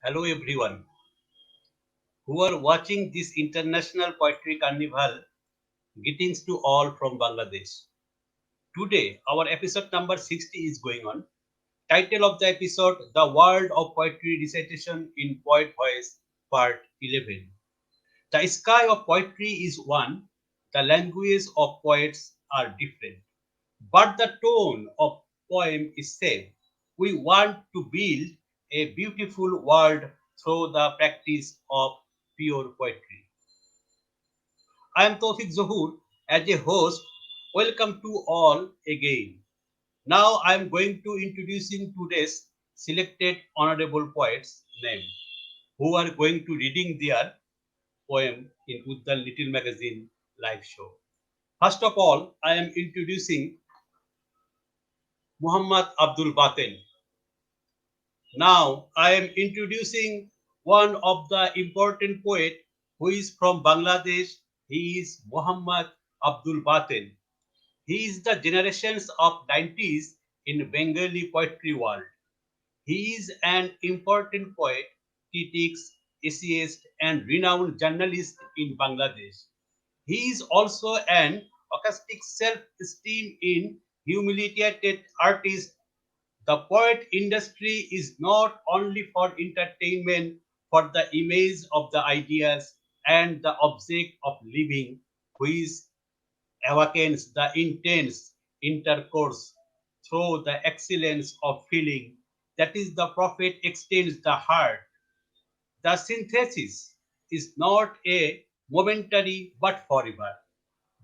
Hello everyone who are watching this international poetry carnival. Greetings to all from Bangladesh. Today our episode number 60 is going on. Title of the episode: The World of Poetry Recitation in Poet Voice, Part 11. The sky of poetry is one, the language of poets are different, but the tone of poem is same. We want to build a beautiful world through the practice of pure poetry. I am Toufiq Zohur as a host. Welcome to all again. Now I am going to introducing today's selected honorable poets name who are going to reading their poem in Uddan Little Magazine live show. First of all, I am introducing Muhammad Abdul Baten. Now I am introducing one of the important poet who is from Bangladesh. He is Muhammad Abdul Baten. He is the generations of 90s in Bengali poetry world. He is an important poet, critic, essayist, and renowned journalist in Bangladesh. He is also an acoustic self-esteem in humiliated artist. The poet industry is not only for entertainment, for the image of the ideas and the object of living, which awakens the intense intercourse through the excellence of feeling. That is, the prophet extends the heart. The synthesis is not a momentary but forever.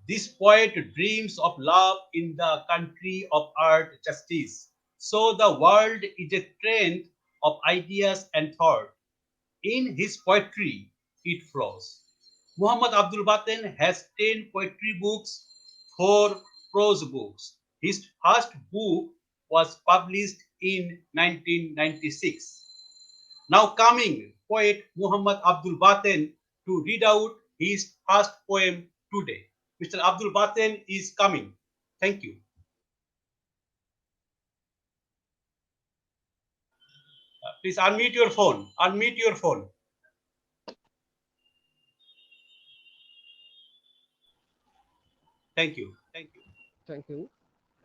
This poet dreams of love in the country of art justice. So the world is a trend of ideas and thought. In his poetry, it flows. Muhammad Abdul Baten has 10 poetry books, 4 prose books. His first book was published in 1996. Now coming poet Muhammad Abdul Baten to read out his first poem today. Mr. Abdul Baten is coming. Thank you. Please unmute your phone. Unmute your phone. Thank you. Thank you. Thank you.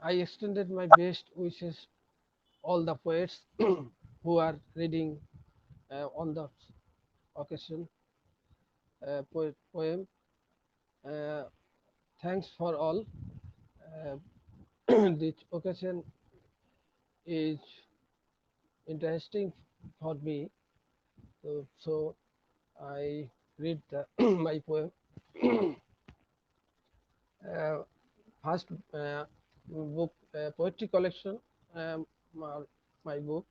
I extended my best wishes all the poets who are reading on the occasion poem. Uh, Thanks for all. Uh, this occasion is interesting for me. So I read my poem. uh, First book poetry collection. My, my book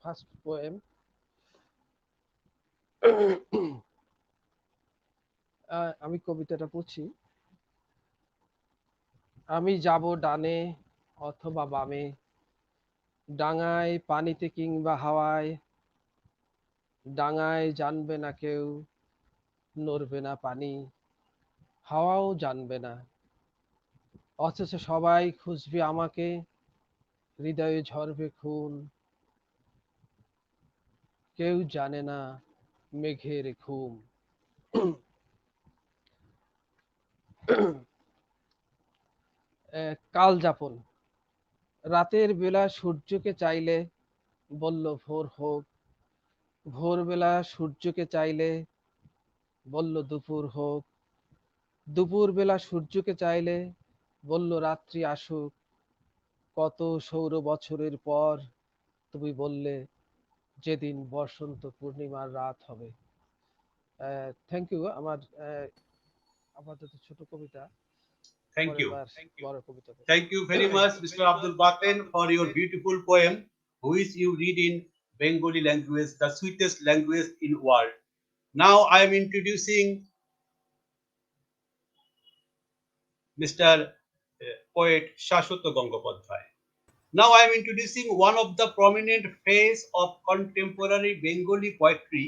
first poem. আমি কবিতাটা পড়ছি। আমি যাব ডানে অথবা বামে, ডাঙায় পানিতে কিংবা হাওয়ায়, ডাঙায় জানবে না কেউ, নড়বে না পানি, হাওয়াও জানবে না, অথচ সবাই খুঁজবে আমাকে, হৃদয়ে ঝরবে খুন, কেউ জানে না মেঘের ঘুম। কাল যাপন, রাতের বেলা সূর্যকে চাইলে বলল ভোর হোক, ভোরবেলা সূর্যকে চাইলে বলল দুপুর হোক, দুপুরবেলা সূর্যকে চাইলে বলল রাত্রি আসুক, কত সৌর বছরের পর তুমি বললে যেদিন বসন্ত পূর্ণিমার রাত হবে। Thank you. আমার আপাতত ছোট কবিতা, Thank পরের you. বার বড় কবিতা পড়ব। Thank you very much, Mr. Abdul Baten, for your beautiful poem, which you read in Bengali language, the sweetest language in world. Now I am introducing Mr. Poet Shhswata Gangapadhyay. Now I am introducing one of the prominent face of contemporary Bengali poetry.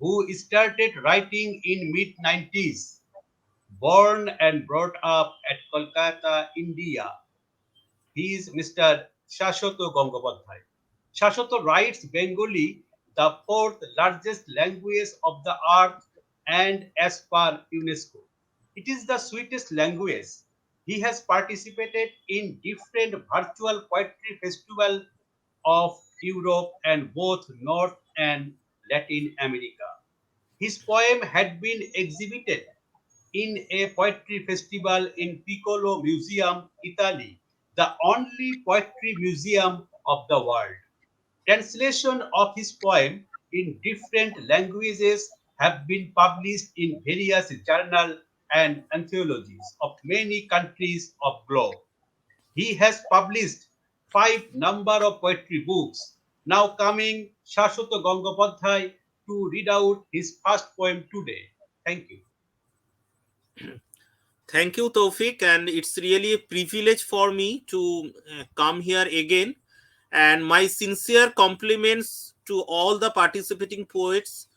who started writing in mid-90s, born and brought up at Kolkata, India. He is Mr. Shhswata Gangapadhyay. Shhswata writes Bengali, the fourth largest language of the earth and as per UNESCO. It is the sweetest language. He has participated in different virtual poetry festivals of Europe and both North and Latin America. His poem had been exhibited in a poetry festival in Piccolo Museum, Italy, the only poetry museum of the world. Translation of his poem in different languages have been published in various journals and anthologies of many countries of globe. He has published five number of poetry books. Now coming Shhswata Gangapadhyay to read out his first poem today. Thank you. Thank you, Taufik, and it's really a privilege for me to come here again. And my sincere compliments to all the participating poets,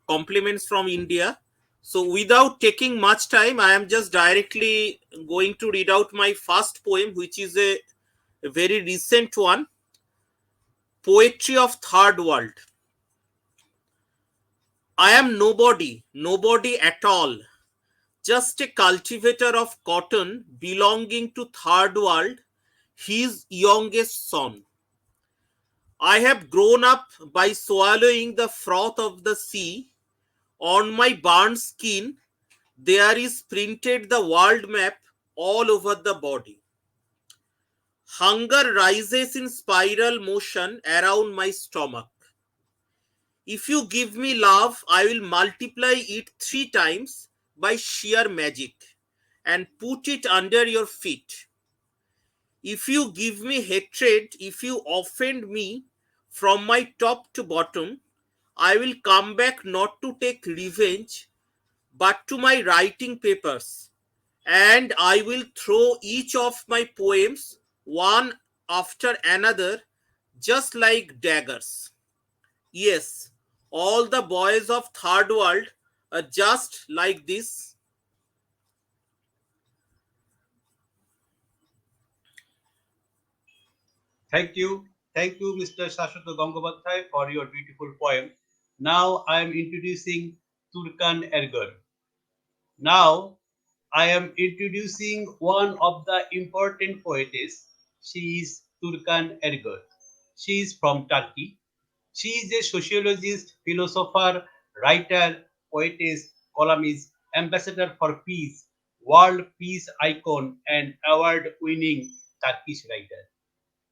compliments from India. So, without taking much time, I am just directly going to read out my first poem, which is a very recent one. Poetry of Third World. I am nobody, nobody at all, just a cultivator of cotton belonging to Third World, his youngest son. I have grown up by swallowing the froth of the sea. On my burnt skin, there is printed the world map all over the body. Hunger rises in spiral motion around my stomach. If you give me love, I will multiply it 3 times by sheer magic and put it under your feet. If you give me hatred, if you offend me from my top to bottom, I will come back not to take revenge but to my writing papers, and I will throw each of my poems one after another just like daggers. Yes, all the boys of Third World are just like this. Thank you. Thank you, Mr. Shhswata Gangapadhyay, for your beautiful poem. Now I am introducing Turkan Ergor. Now I am introducing one of the important poetess. She is Turkan Ergor. She is from Turkey. She is a sociologist, philosopher, writer, poetess, columnist, ambassador for peace, world peace icon, and award winning Turkish writer.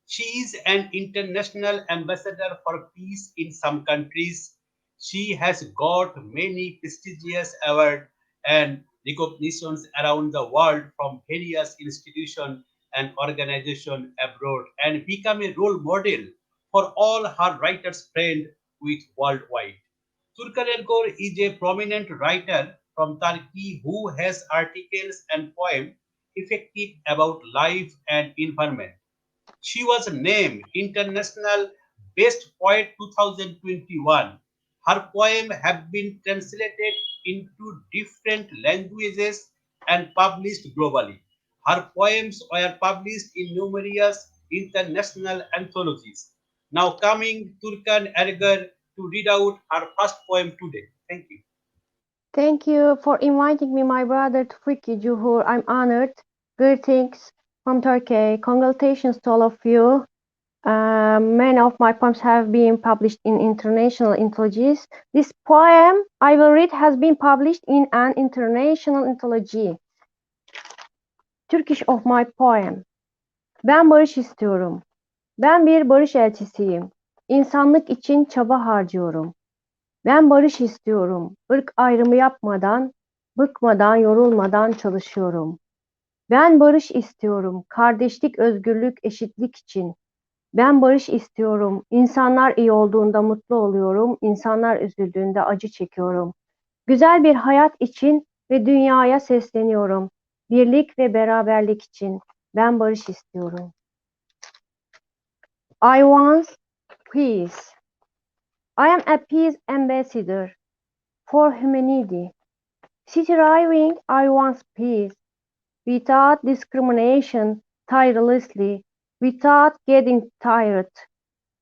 She is an international ambassador for peace in some countries. She has got many prestigious awards and recognitions around the world from various institutions and organizations abroad and become a role model for all her writers' friends with worldwide. Turkan Ergor is a prominent writer from Turkey who has articles and poems effective about life and environment. She was named International Best Poet 2021. Her poems have been translated into different languages and published globally. Her poems were published in numerous international anthologies. Now coming Turkan Ergor to read out her first poem today. Thank you. Thank you for inviting me, my brother Toufiq Zohur. I'm honored. Greetings from Turkey. Congratulations to all of you. Many of my poems have been published in international anthologies. This poem I will read has been published in an international anthology. Turkish of my poem. Ben barış istiyorum. Ben bir barış elçisiyim. İnsanlık için çaba harcıyorum. Ben barış istiyorum. Irk ayrımı yapmadan, bıkmadan, yorulmadan çalışıyorum. Ben barış istiyorum. Kardeşlik, özgürlük, eşitlik için. Ben barış istiyorum. İnsanlar iyi olduğunda mutlu oluyorum. İnsanlar üzüldüğünde acı çekiyorum. Güzel bir hayat için ve dünyaya sesleniyorum. Birlik ve beraberlik için. Ben barış istiyorum. I want peace. I am a peace ambassador for humanity. Striving, I want peace, without discrimination, tirelessly, without getting tired.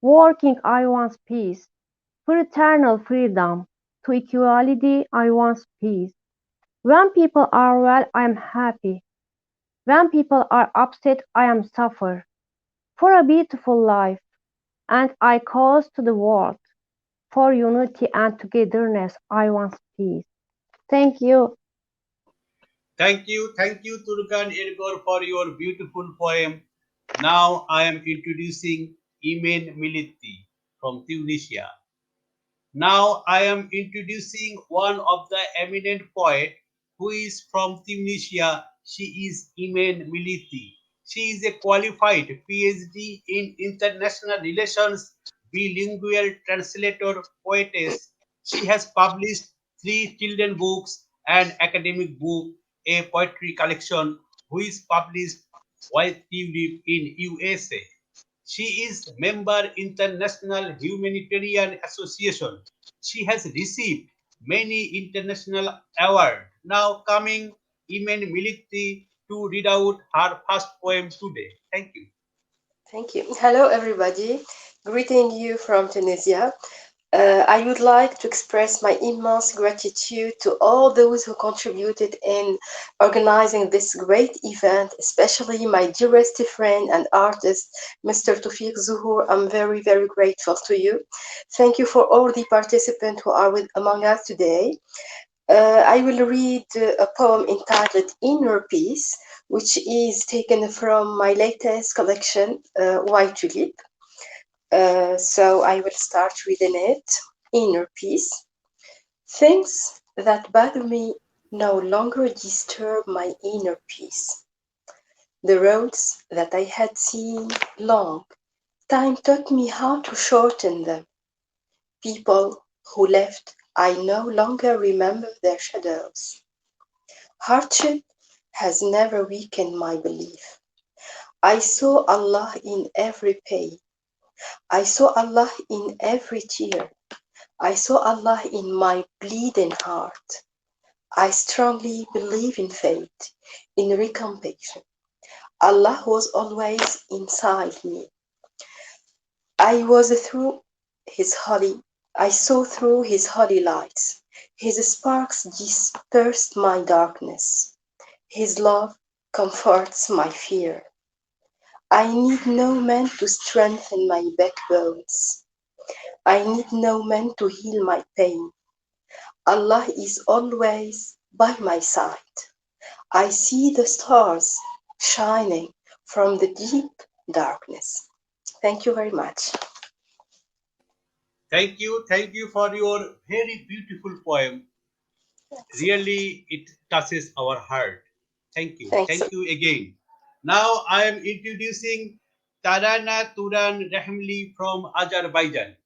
Working, I want peace, for eternal freedom, to equality, I want peace. When people are well, I am happy. When people are upset, I am suffer. For a beautiful life, and I cause to the world. For unity and togetherness, I want peace. Thank you. Thank you, Turkan Ergor, for your beautiful poem. Now I am introducing Imen Melliti from Tunisia. Now I am introducing one of the eminent poet who is from Tunisia. She is Imen Melliti. She is a qualified PhD in international relations, bilingual translator, poetess. She has published three children books, an academic book, a poetry collection, who is published White Tulip in USA. She is member International Humanitarian Association. She has received many international awards. Now coming Imen Militi to read out her first poem today. Thank you. Thank you. Hello, everybody. Greeting you from Tunisia. I would like to express my immense gratitude to all those who contributed in organizing this great event, especially my dearest friend and artist, Mr. Toufiq Zohur. I'm very, very grateful to you. Thank you for all the participants who are among us today. I will read a poem entitled Inner Peace, which is taken from my latest collection, White Tulip. So I will start reading it. Inner Peace. Things that bother me no longer disturb my inner peace. The roads that I had seen long, time taught me how to shorten them. People who left, I no longer remember their shadows. Hardship has never weakened my belief. I saw Allah in every pain. I saw Allah in every tear. I saw Allah in my bleeding heart. I strongly believe in fate, in recompense. Allah was always inside me. I was through His holy, I saw through His holy lights. His sparks dispersed my darkness. His love comforts my fear. I need no man to strengthen my backbones. I need no man to heal my pain. Allah is always by my side. I see the stars shining from the deep darkness. Thank you very much. Thank you for your very beautiful poem. Really, it touches our heart. Thanks. Thank you again. Now I am introducing Tarana Turan Rahimli from Azerbaijan.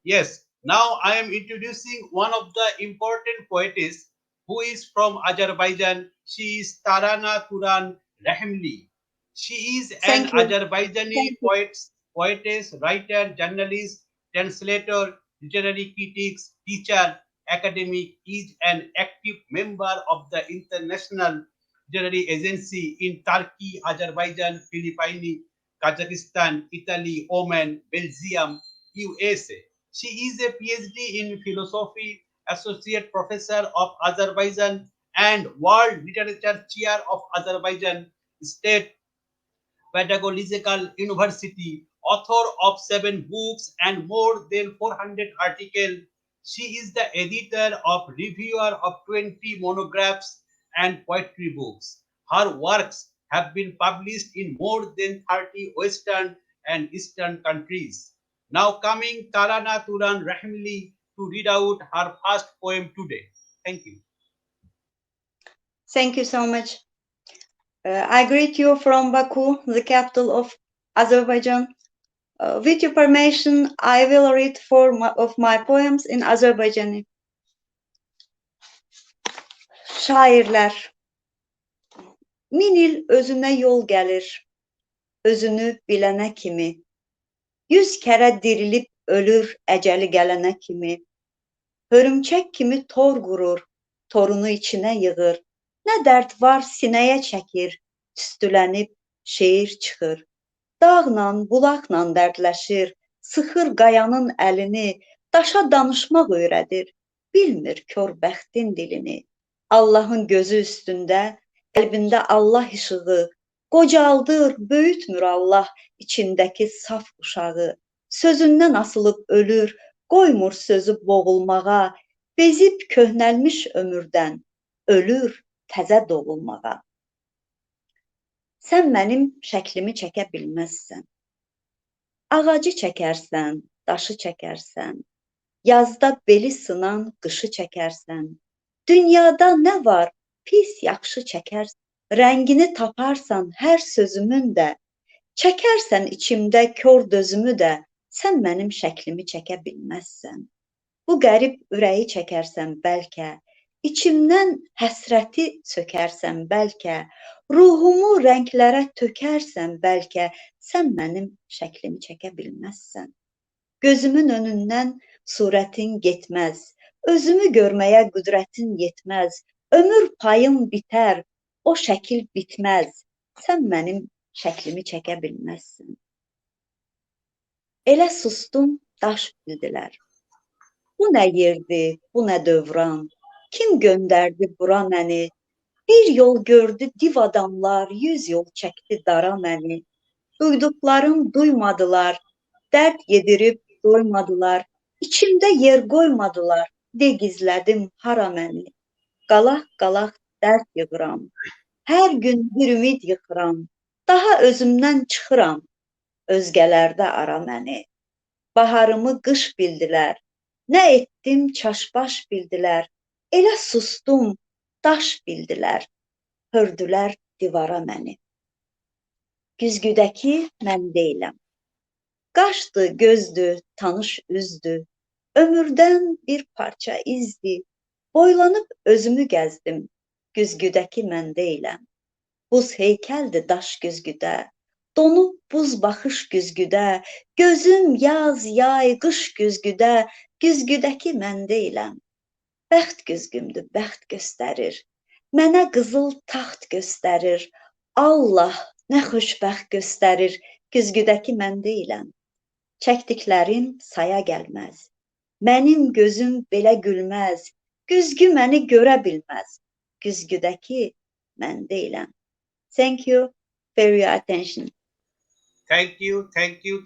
Yes, now I am introducing one of the important poetess who is from Azerbaijan. She is Tarana Turan Rahimli. She is an Thank you. Azerbaijani Thank you. poetess, writer, journalist, translator, literary critics, teacher, academic, is an active member of the International Literary Agency in Turkey, Azerbaijan, Philippines, Kazakhstan, Italy, Oman, Belgium, USA. She is a PhD in philosophy, associate professor of Azerbaijan, and World Literature Chair of Azerbaijan State Pedagogical University, author of 7 books and more than 400 articles. She is the editor of reviewer of 20 monographs and poetry books. Her works have been published in more than 30 Western and Eastern countries. Now coming Tarana Turan Rahimli to read out her first poem today. Thank you. Thank you so much. I greet you from Baku, the capital of Azerbaijan. With your permission, I will read four of my poems in Azerbaijani. Şairler, min il özüne yol gelir, özünü bilene kimi. 100 kere dirilip ölür əcəli gələnə kimi. Hörümçək kimi tor qurur, torunu içinə yığır. Nə dərd var sinəyə çəkir, tüstülənib şeir çıxır. Dağla, bulaqla dərdləşir, sıxır qayanın əlini, daşa danışmaq öyrədir, bilmir kör bəxtin dilini. Allahın gözü üstündə, qəlbində Allah işığı, qocaldır, böyütmür Allah içindəki saf uşağı. Sözündən asılıb ölür, qoymur sözü boğulmağa, bezib köhnəlmiş ömürdən, ölür təzə doğulmağa. Sən mənim şəklimi çəkə bilməzsən. Ağacı çəkərsən, daşı çəkərsən, yazda beli sınan qışı çəkərsən. Dünyada nə var, pis yaxşı çəkərsən. Rəngini taparsan hər sözümün də, çəkərsən içimdə kör dözümü də, sən mənim şəklimi çəkə bilməzsən. Bu qərib ürəyi çəkərsən bəlkə, içimdən həsrəti sökərsən bəlkə, ruhumu rənglərə tökərsən bəlkə, sən mənim şəklimi çəkə bilməzsən. Gözümün önündən surətin getməz, özümü görməyə qüdrətin yetməz, ömür payım bitər, o şəkil bitməz, sən mənim şəklimi çəkə bilməzsən. Elə sustum, daş bildilər. Bu nə yerdir, bu nə dövran, kim göndərdi bura məni? Bir yol gördü div adamlar, 100 yol çəkdi dara məni. Duyduqlarım duymadılar, dərd yedirib doymadılar, içimdə yer qoymadılar, de gizlədim hara məni. Qalaq-qalaq dərd yığıram, hər gün bir ümid yıxıram, daha özümdən çıxıram, özgələrdə ara məni. Baharımı qış bildilər, nə etdim çaşbaş bildilər, elə sustum, daş bildilər, hördülər divara məni. Güzgüdəki mən deyiləm. Qaşdı, gözdü, tanış üzdü, ömürdən bir parça izdi, boylanıb özümü gəzdim, güzgüdəki mən deyiləm. Buz heykəldir daş güzgüdə, donub buz baxış güzgüdə, gözüm yaz, yay, qış güzgüdə, güzgüdəki mən deyiləm. Bəxt güzgümdür, bəxt göstərir, mənə qızıl taxt göstərir, Allah nə xoşbəxt göstərir, güzgüdəki mən deyiləm. Çəkdiklərim saya gəlməz, mənim gözüm belə gülməz, güzgü məni görə bilməz, güzgüdəki mən deyiləm. Thank you for your attention. Thank you,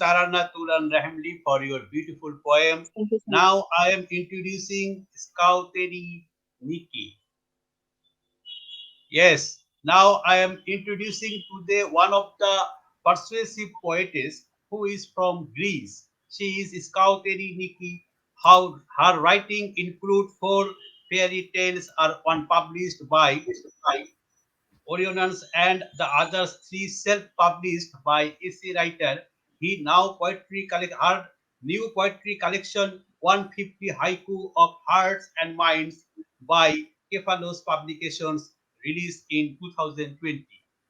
Tarana, Turan, Rahimli for your beautiful poem. Thank you so much. Now I am introducing Skouteri Niki. Yes, now I am introducing today one of the persuasive poetess who is from Greece. She is Skouteri Niki. How her writing include 4 fairy tales are one published by Orionans and the other 3 self-published by essay writer. He now poetry collect her new poetry collection 150 haiku of hearts and minds by Kefalos Publications released in 2020.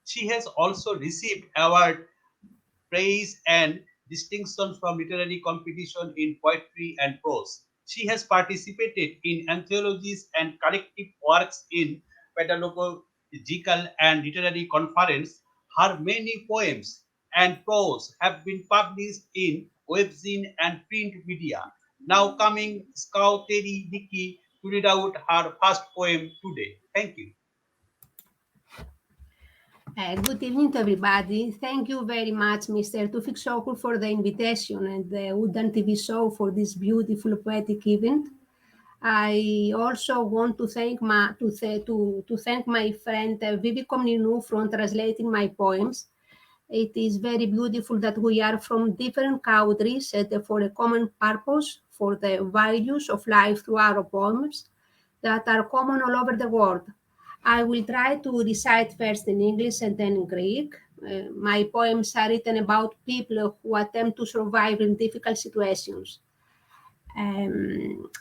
She has also received award, praise and distinction from literary competition in poetry and prose. She has participated in anthologies and collective works in pedagogical and literary conference. Her many poems and prose have been published in webzine and print media. Now coming Skouteri Niki to read out her first poem today. Thank you. Good evening to everybody. Thank you very much, Mr. Toufiq Zohur, for the invitation and the Uddan TV show for this beautiful poetic event. I also want to thank my friend Vivi Komninu for translating my poems. It is very beautiful that we are from different countries for a common purpose, for the values of life through our poems that are common all over the world. I will try to recite first in English and then in Greek. My poems are written about people who attempt to survive in difficult situations.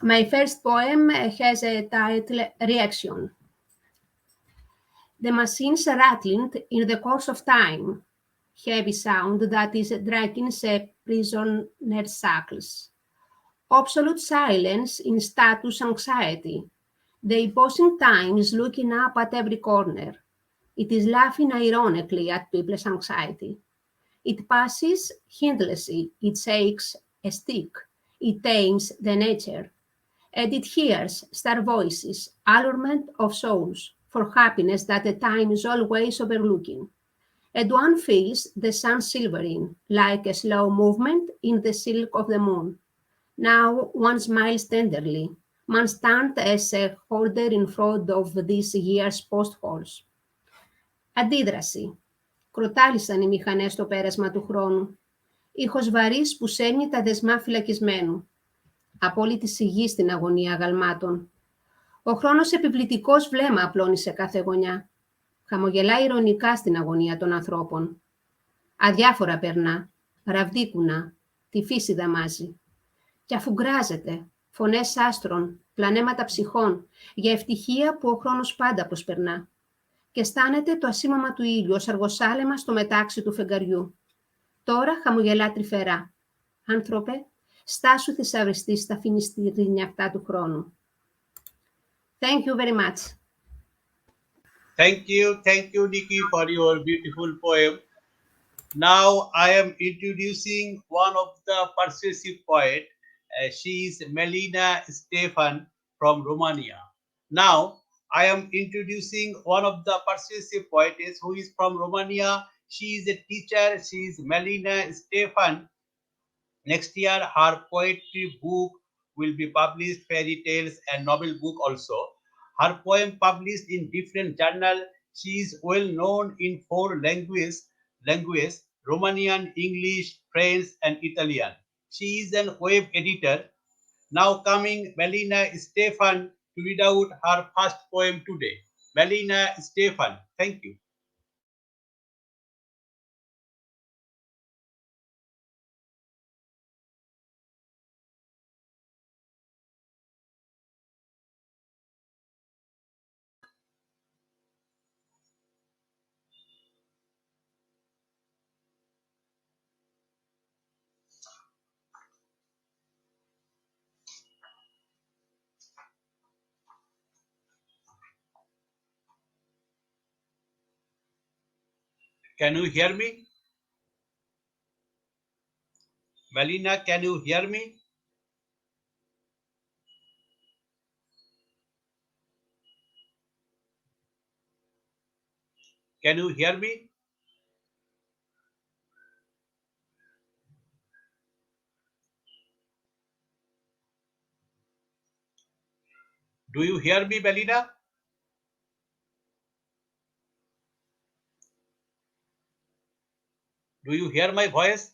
My first poem has a title, Reaction. The machines rattling in the course of time, heavy sound that is dragging a prisoner's shackles. absolute silence in status anxiety. The opposing time is looking up at every corner. It is laughing ironically at people's anxiety. It passes heedlessly, it shakes a stick, it tames the nature, and it hears star voices, allurement of souls, for happiness that the time is always overlooking. And one feels the sun silvering, like a slow movement in the silk of the moon. Now one smiles tenderly. Man stands as a holder in front of this year's postholes. Αντίδραση. Κροτάλησαν οι μηχανές στο πέρασμα του χρόνου. Ήχος βαρύς που σέρνει τα δεσμά φυλακισμένου. Απόλυτη σιγή στην αγωνία αγαλμάτων. Ο χρόνος επιβλητικός βλέμμα απλώνει σε κάθε γωνιά. Χαμογελά ειρωνικά στην αγωνία των ανθρώπων. Αδιάφορα περνά, ραβδίκουνα, τη φύση δαμάζει. Κι αφού γκράζεται, φωνές άστρων, πλανέματα ψυχών, για ευτυχία που ο χρόνος πάντα προσπερνά. Και αισθάνεται το ασήμωμα του ήλιου ως αργοσάλεμα στο μετάξι του φεγγαριού. Τώρα χαμογελά τρυφερά. Άνθρωπε, στάσου θησαυριστή στα φινιστήρια αυτά του χρόνου. Thank you very much. Thank you, Niki, for your beautiful poem. Now I am introducing one of the persuasive poet. She is Melina Stefan from Romania. Now I am introducing one of the persuasive poetess who is from Romania. She is a teacher. She is Melina Stefan. Next year, her poetry book will be published, fairy tales and novel book also. Her poem published in different journal. She is well known in 4 languages, Romanian, English, French and Italian. She is an web editor. Now coming Melina Stefan to read out her first poem today. Melina Stefan, thank you. Can you hear me? Malina, can you hear me? Can you hear me? Do you hear me, Malina? Do you hear my voice?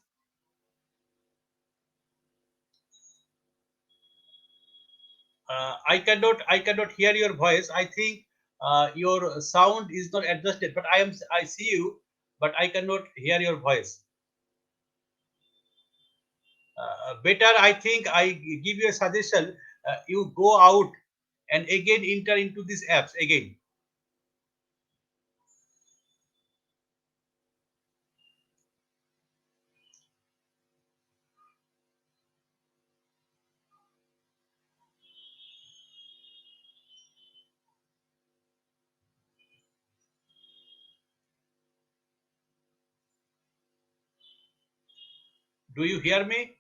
I cannot hear your voice. I think your sound is not adjusted, but I see you, but I cannot hear your voice. Better, I think I give you a suggestion. You go out and again enter into these apps again. Do you hear me?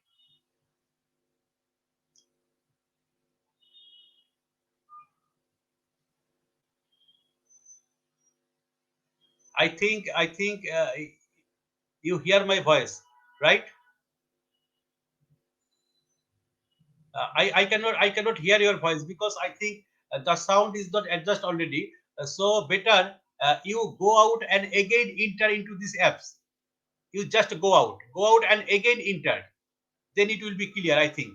I think you hear my voice, right? I cannot hear your voice because I think the sound is not adjust already. So better you go out and again enter into these apps. You just go out and again enter. Then it will be clear, I think.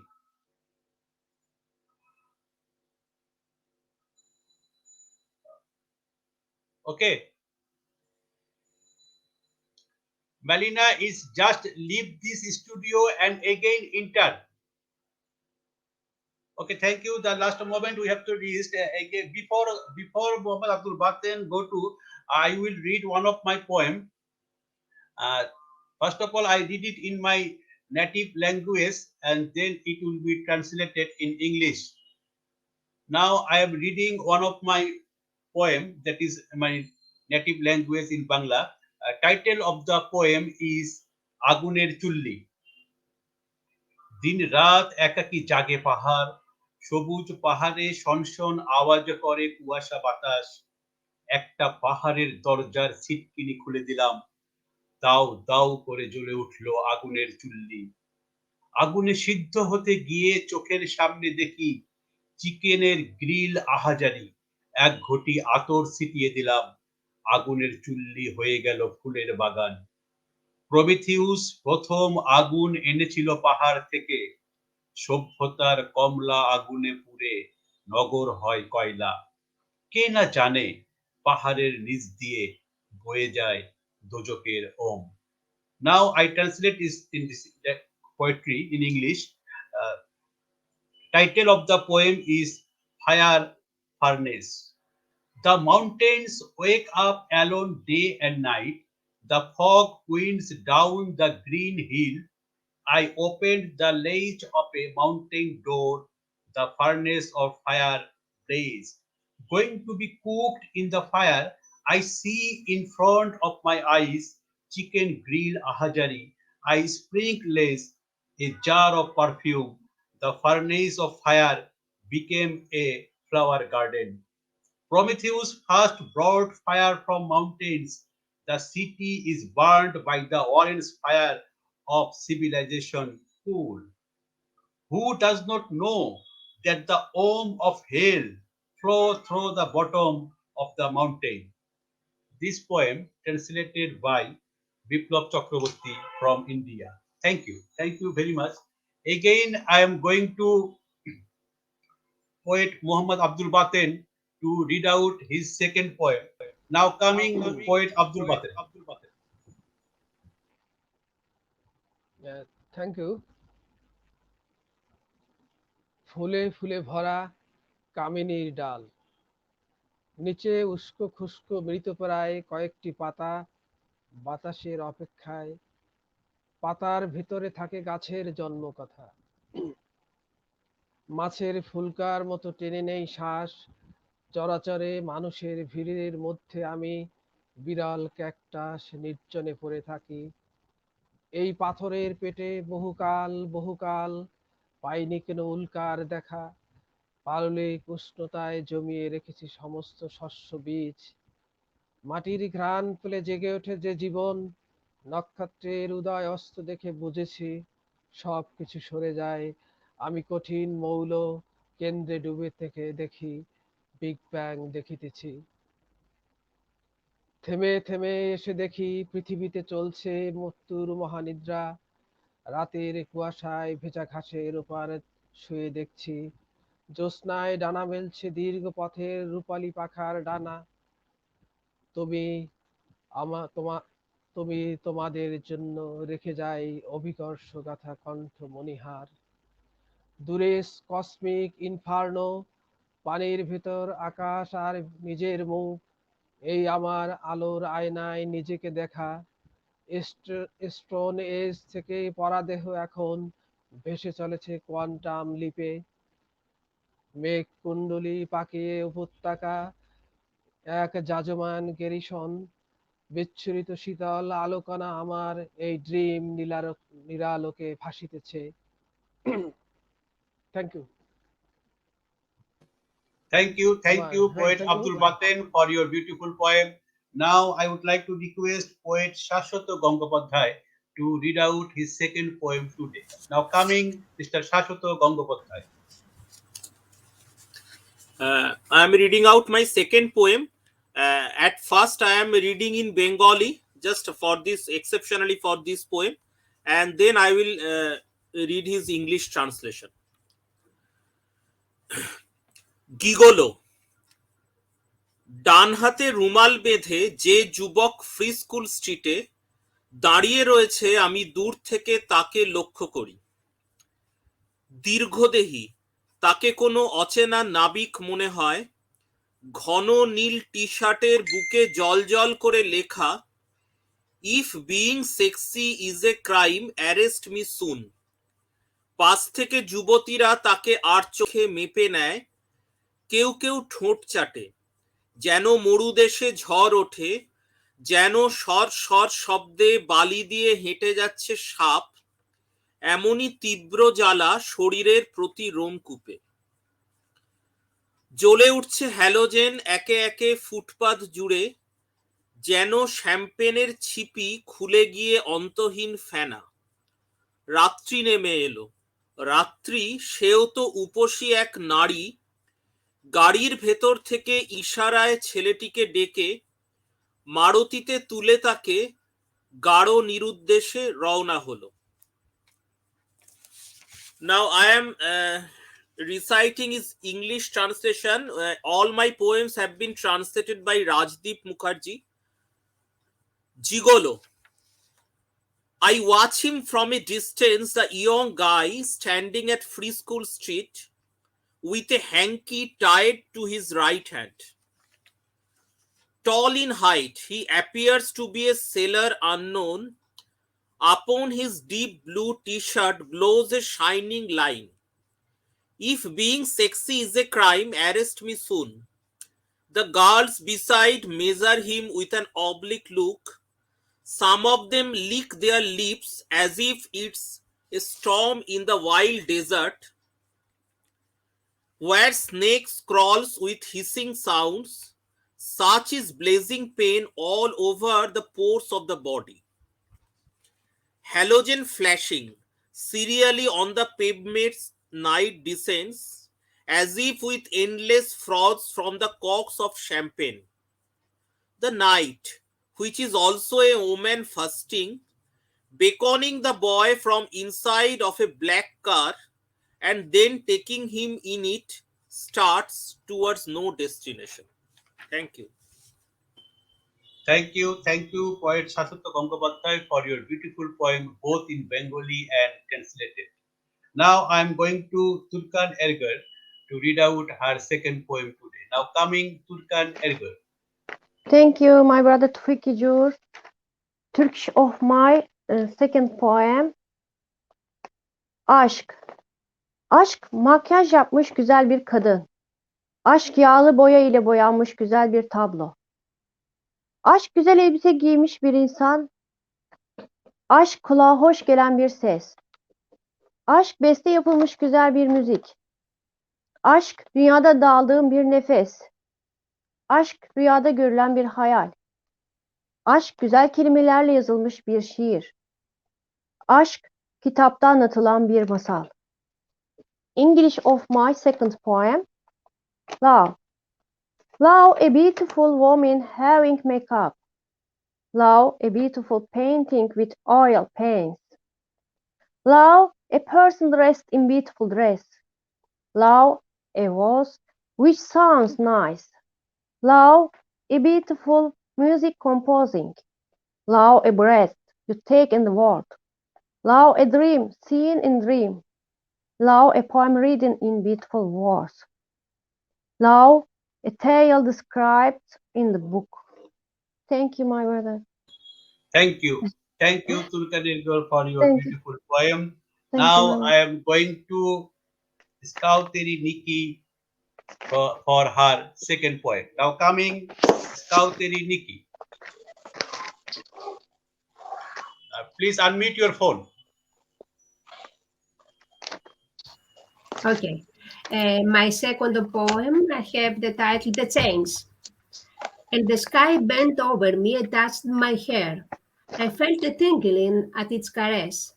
Okay. Malina is just leave this studio and again enter. Okay, thank you. The last moment we have to read again before Muhammad Abdul Baten go to. I will read one of my poem. First of all, I read it in my native language and then it will be translated in English. Now I am reading one of my poem that is my native language in Bangla. Title of the poem is Aguner Chulli. দিন রাত একাকী জাগে পাহাড়, সবুজ পাহাড়ে শনশন আওয়াজ করে কুয়াশা বাতাস। একটা পাহাড়ের দরজার ছিটকিনি খুলে দিলাম, দাউ দাউ করে জ্বলে উঠলো আগুনের চুল্লি। আগুনে সিদ্ধ হতে গিয়ে চোখের সামনে দেখি চিকেনের গ্রিল আহাজারি। এক ঘটি আতর ছিটিয়ে দিলাম, আগুনের চুল্লি হয়ে গেল ফুলের বাগান। প্রমিথিউস প্রথম আগুন এনেছিল পাহাড় থেকে, সভ্যতার কমলা আগুনে পুড়ে নগর হয় কয়লা। কে না জানে পাহাড়ের নিচ দিয়ে বয়ে যায় দোজকের ওম। Now I translate this in this poetry in English. Uh, Title of the poem is Fire Furnace. The mountains wake up alone day and night. The fog winds down the green hill. I opened the latch of a mountain door. The furnace of fire blazed. Going to be cooked in the fire, I see in front of my eyes chicken grill ahajari. I sprinkle a jar of perfume. The furnace of fire became a flower garden. Prometheus first brought fire from mountains. The city is burned by the orange fire of civilization cool. Who does not know that the ohm of hell flow through the bottom of the mountain? This poem translated by Biplab Chakraborty from India. Thank you. Thank you very much. Again, I am going to poet Muhammad Abdul Baten to read out his second poem. Now coming poet Abdul Baten. Thank you. ফুলে ফুলে ভরা কামিনীর ডাল, নিচে উস্কো খুস্কো মৃতপ্রায় কয়েকটি পাতা বাতাসের অপেক্ষায়। পাতার ভিতরে থাকে গাছের জন্মকথা। মাছের ফুলকার মতো টেনে নেই শ্বাস, চরাচরে মানুষের ভিড়ের মধ্যে আমি বিরল ক্যাকটাস নির্জনে পড়ে থাকি। এই পাথরের পেটে বহুকাল বহুকাল পাইনি কেন উল্কার দেখা। পাললিক উষ্ণতায় জমিয়ে রেখেছি সমস্ত শস্য বীজ। মাটির ঘ্রাণ পেলে জেগে ওঠে যে জীবন, নক্ষত্রের উদয় অস্ত দেখে বুঝেছি সব কিছু সরে যায়। আমি কঠিন মৌল কেন্দ্রে ডুবে থেকে দেখি বিগ ব্যাং দেখিতেছি। থেমে থেমে এসে দেখি পৃথিবীতে চলছে মৃত্যুর মহানিদ্রা। রাতের কুয়াশায় ভেজা ঘাসের ওপারে শুয়ে দেখছি জ্যোৎস্নায় ডানা মেলছে দীর্ঘ পথের রূপালী পাখার ডানা। তুমি তুমি তোমাদের জন্য রেখে যাই অভিকর্ষ গাথা কণ্ঠ মণিহার। দূরে কসমিক ইনফার্নো, পানির ভেতর আকাশ আর নিজের মুখ। এই আমার আলোর আয়নায় নিজেকে দেখা। স্টোন এজ থেকে পরাদেহ এখন ভেসে চলেছে কোয়ান্টাম লিপে। মেঘ কুণ্ডলী পাকিয়ে উপত্যকা, এক যাজমান গেরিশন। বিচ্ছুরিত শীতল আলোকনা আমার এই ড্রিম নিরালোকে ভাসিতেছে। Thank you. Thank you, poet Abdul Baten, for your beautiful poem. Now I would like to request poet Shhswata Gangapadhyay to read out his second poem today. Now coming, Mr. Shhswata Gangapadhyay. I am reading out my second poem. At first, I am reading in Bengali, just for this, exceptionally for this poem, and then I will read his English translation. গিগোলো। ডান হাতে রুমাল বেঁধে যে যুবক free school স্ট্রিটে দাঁড়িয়ে রয়েছে আমি দূর থেকে তাকে লক্ষ্য করি। দীর্ঘদেহী, তাকে কোনো অচেনা নাবিক মনে হয়। ঘন নীল টি শার্টের বুকে জল জল করে লেখা If being sexy is a crime, arrest me soon. পাশ থেকে যুবতীরা তাকে আর চোখে মেপে নেয়, কেউ কেউ ঠোঁট চাটে, যেন মরুদেশে ঝড় ওঠে, যেন সর সর শব্দে বালি দিয়ে হেঁটে যাচ্ছে সাপ, এমনই তীব্র জ্বালা শরীরের প্রতি রোমকূপে। জ্বলে উঠছে হ্যালোজেন একে একে ফুটপাত জুড়ে, যেন শ্যাম্পেনের ছিপি খুলে গিয়ে অন্তহীন ফেনা। রাত্রি নেমে এলো, রাত্রি সেও তো উপসী এক নারী, গাড়ির ভেতর থেকে ইশারায় ছেলেটিকে ডেকে মারুতিতে তুলে তাকে গাঢ় নিরুদ্দেশে রওনা হলো। Now I am reciting his English translation. All my poems have been translated by Rajdeep Mukherjee. Gigolo. I watch him from a distance, the young guy standing at Free School Street with a hanky tied to his right hand. Tall in height, he appears to be a sailor unknown. Upon his deep blue t-shirt glows a shining line. If being sexy is a crime, arrest me soon. The girls beside measure him with an oblique look. Some of them lick their lips as if it's a storm in the wild desert, where snakes crawls with hissing sounds. Such is blazing pain all over the pores of the body. Halogen flashing serially on the pavement's night descends, as if with endless froths from the corks of champagne. The night, which is also a woman fasting, beckoning the boy from inside of a black car and then taking him in it, starts towards no destination. Thank you. Thank you, poet Shhswata Gangapadhyay, for your beautiful poem, both in Bengali and translated. Now I am going to Turkan Ergor to read out her second poem today. Now coming Turkan Ergor. Thank you, my brother Toufiq Zohur. Turkish of my second poem. Aşk. Aşk makyaj yapmış güzel bir kadın. Aşk yağlı boya ile boyanmış güzel bir tablo. Aşk güzel elbise giymiş bir insan. Aşk kulağa hoş gelen bir ses. Aşk beste yapılmış güzel bir müzik. Aşk dünyada daldığım bir nefes. Aşk rüyada görülen bir hayal. Aşk güzel kelimelerle yazılmış bir şiir. Aşk kitapta anlatılan bir masal. English of my second poem. Love. Love, a beautiful woman having makeup. Love, a beautiful painting with oil paints. Love, a person dressed in beautiful dress. Love, a voice which sounds nice. Love, a beautiful music composing. Love, a breath you take in the world. Love, a dream seen in dream. Love, a poem written in beautiful words. Love, a tale described in the book. Thank you, my brother. Thank you. Thank you, Turkan Ergor, for your Thank you. beautiful poem. Thank you, Now brother. I am going to Skouteri Niki for her second poem. Now coming Skouteri Niki. Please unmute your phone. Okay. My second poem, I have the title The Change. And the sky bent over me and touched my hair. I felt a tingling at its caress.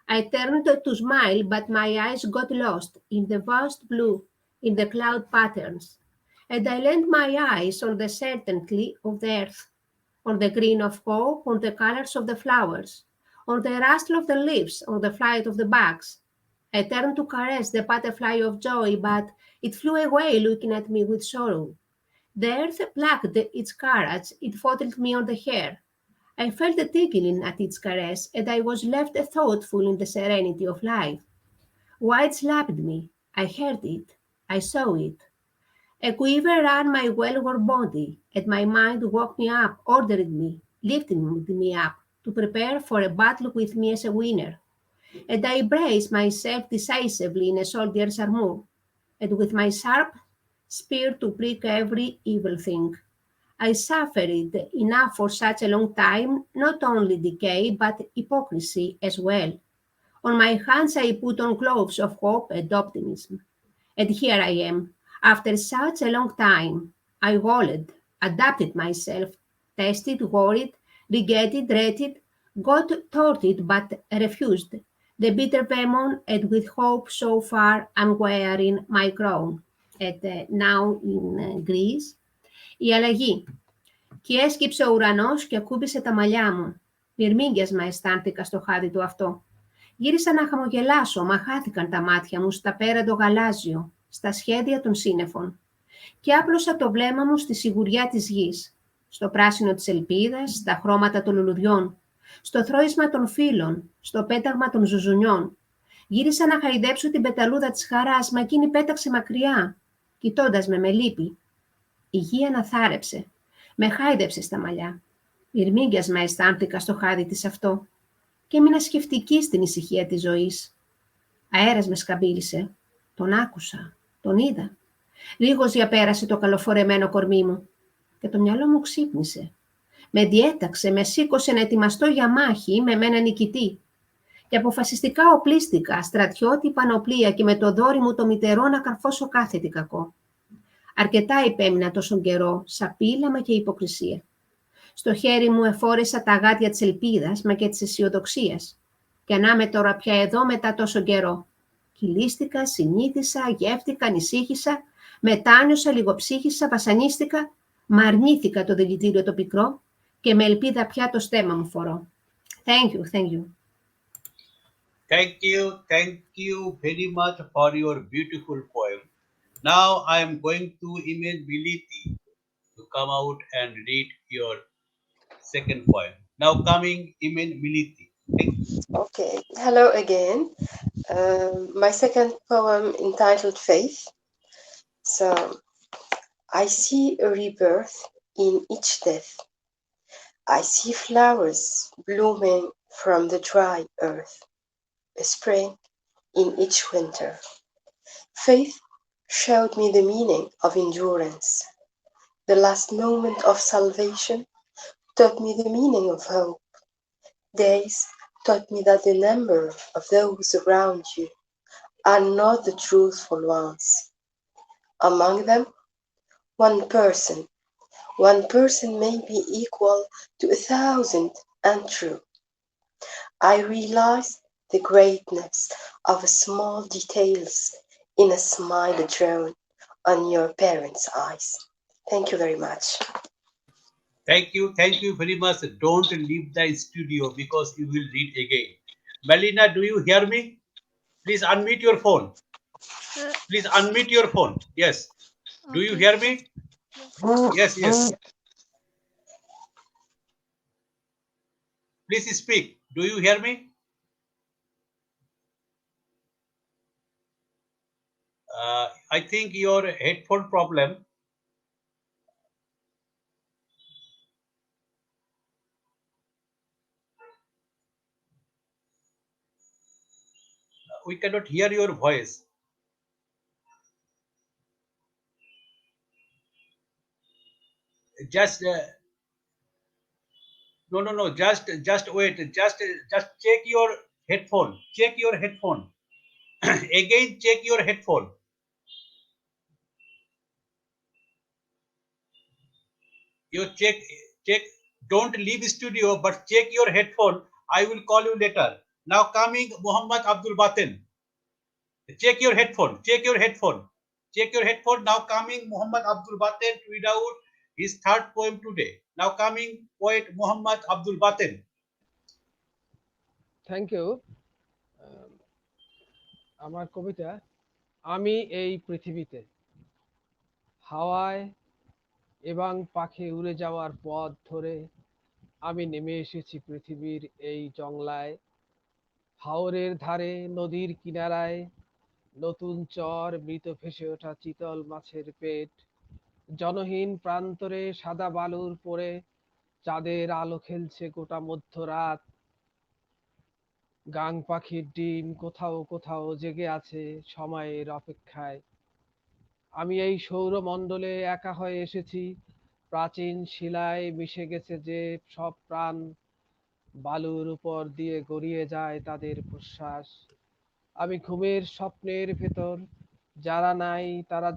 I turned to smile, but my eyes got lost in the vast blue, in the cloud patterns. And I leaned my eyes on the certainty of the earth, on the green of hope, on the colors of the flowers, on the rustle of the leaves, on the flight of the bugs. I turned to caress the butterfly of joy, but it flew away looking at me with sorrow. The earth plucked its courage, it fondled me on the hair. I felt a tickling at its caress, and I was left thoughtful in the serenity of life. Why it slapped me, I heard it, I saw it. A quiver ran my well-worn body, and my mind woke me up, ordered me, lifted me up. to prepare for a battle with me as a winner, and I braced myself decisively in a soldier's armour, and with my sharp spear to prick every evil thing. I suffered enough for such a long time, not only decay, but hypocrisy as well. On my hands I put on gloves of hope and optimism. And here I am. After such a long time, I wallowed, adapted myself, tested, worried, regretted, dreaded, got thwarted but refused. The bitter venom, and with hope so far I'm wearing my crown. And now in Greece, η αλλαγή. Κι έσκυψε ο ουρανός και ακούμπησε τα μαλλιά μου. Μυρμήγκιασμα αισθάνθηκα στο χάδι του αυτό. Γύρισα να χαμογελάσω, μα χάθηκαν τα μάτια μου στα πέραντο γαλάζιο, στα σχέδια των σύννεφων. Και άπλωσα το βλέμμα μου στη σιγουριά της γης, στο πράσινο της ελπίδας, στα χρώματα των λουλουδιών, στο θρώισμα των φύλων, στο πέταγμα των ζουζουνιών. Γύρισα να χαϊδέψω την πεταλούδα της χαράς, μα εκείνη πέταξε μακριά, κοιτώντας με λύπη. Η γη αναθάρεψε, με χάιδεψε στα μαλλιά. Μυρμήγκιασμα αισθάνθηκα στο χάδι της αυτό και έμεινα σκεφτική στην ησυχία της ζωής. Αέρας με σκαμπύλησε. Τον άκουσα, τον είδα. Λίγος διαπέρασε το καλοφορεμένο κορμί μου και το μυαλό μου ξύπνησε. Με διέταξε, με σήκωσε να ετοιμαστώ για μάχη με μένα νικητή. Και αποφασιστικά οπλίστηκα, στρατιώτη πανοπλία και με το δόρι μου το μητερό να καρφώσω κάθε τι κακό. Αρκετά υπέμεινα τόσον καιρό, σαπίλαμα και υποκρισία. Στο χέρι μου εφόρεσα τα αγάτια της ελπίδας, μα και της αισιοδοξίας. Και ανάμε τώρα πια εδώ μετά τόσο καιρό. Κυλίστηκα, συνήθισα, γεύτηκα, ανησύχησα, μετάνιωσα, λιγοψύχησα, βασανίστηκα, μα αρνήθηκα το δηλητήριο το πικρό και με ελπίδα πια το στέμμα μου φορώ. Thank you, thank you. Thank you very much for your beautiful poem. Now I am going to Imen Melliti to come out and read your second poem. Now coming Imen Melliti. Thank you. Okay, hello again. My second poem entitled Faith. So, I see a rebirth in each death. I see flowers blooming from the dry earth, a spring in each winter. Faith showed me the meaning of endurance. The last moment of salvation taught me the meaning of hope. Days taught me that the number of those around you are not the truthful ones. Among them, one person may be equal to 1,000 untrue. I realized the greatness of small details in a smile drawn on your parents' eyes. Thank you very much. Thank you very much. Don't leave the studio because you will read again. Malina, do you hear me? Please unmute your phone. Please unmute your phone. Yes. Do you hear me? Yes, yes. Please speak. Do you hear me? I think your headphone problem. We cannot hear your voice. Just no. Just wait. Just check your headphone. Check your headphone. Again, check your headphone. You check. Don't leave studio, but check your headphone. I will call you later. Now coming Muhammad Abdul Baten. Check your headphone. Check your headphone. Check your headphone. Now coming Muhammad Abdul Baten to read out his third poem today. Now coming poet Muhammad Abdul Baten. Thank you. আমার কবিতা, আমি এই পৃথিবীতে। হাওয়ায় এবং পাখি উড়ে যাওয়ার পথ ধরে আমি নেমে এসেছি পৃথিবীর এই জংলায়। হাওরের ধারে, নদীর কিনারায়, নতুন চর, মৃত ভেসে ওঠা চিতল মাছের পেট, জনহীন প্রান্তরে সাদা বালুর পরে চাঁদের আলো খেলছে গোটা মধ্যরাত, গাং পাখির ডিম কোথাও কোথাও জেগে আছে সময়ের অপেক্ষায়। আমি এই সৌরমণ্ডলে একা হয়ে এসেছি, প্রাচীন শিলায় মিশে গেছে যে সব প্রাণ, বালুর উপর দিয়ে গড়িয়ে যায় তাদের প্রশ্বাস। আমি ঘুমের স্বপ্নের ভেতর, যারা নাই তারা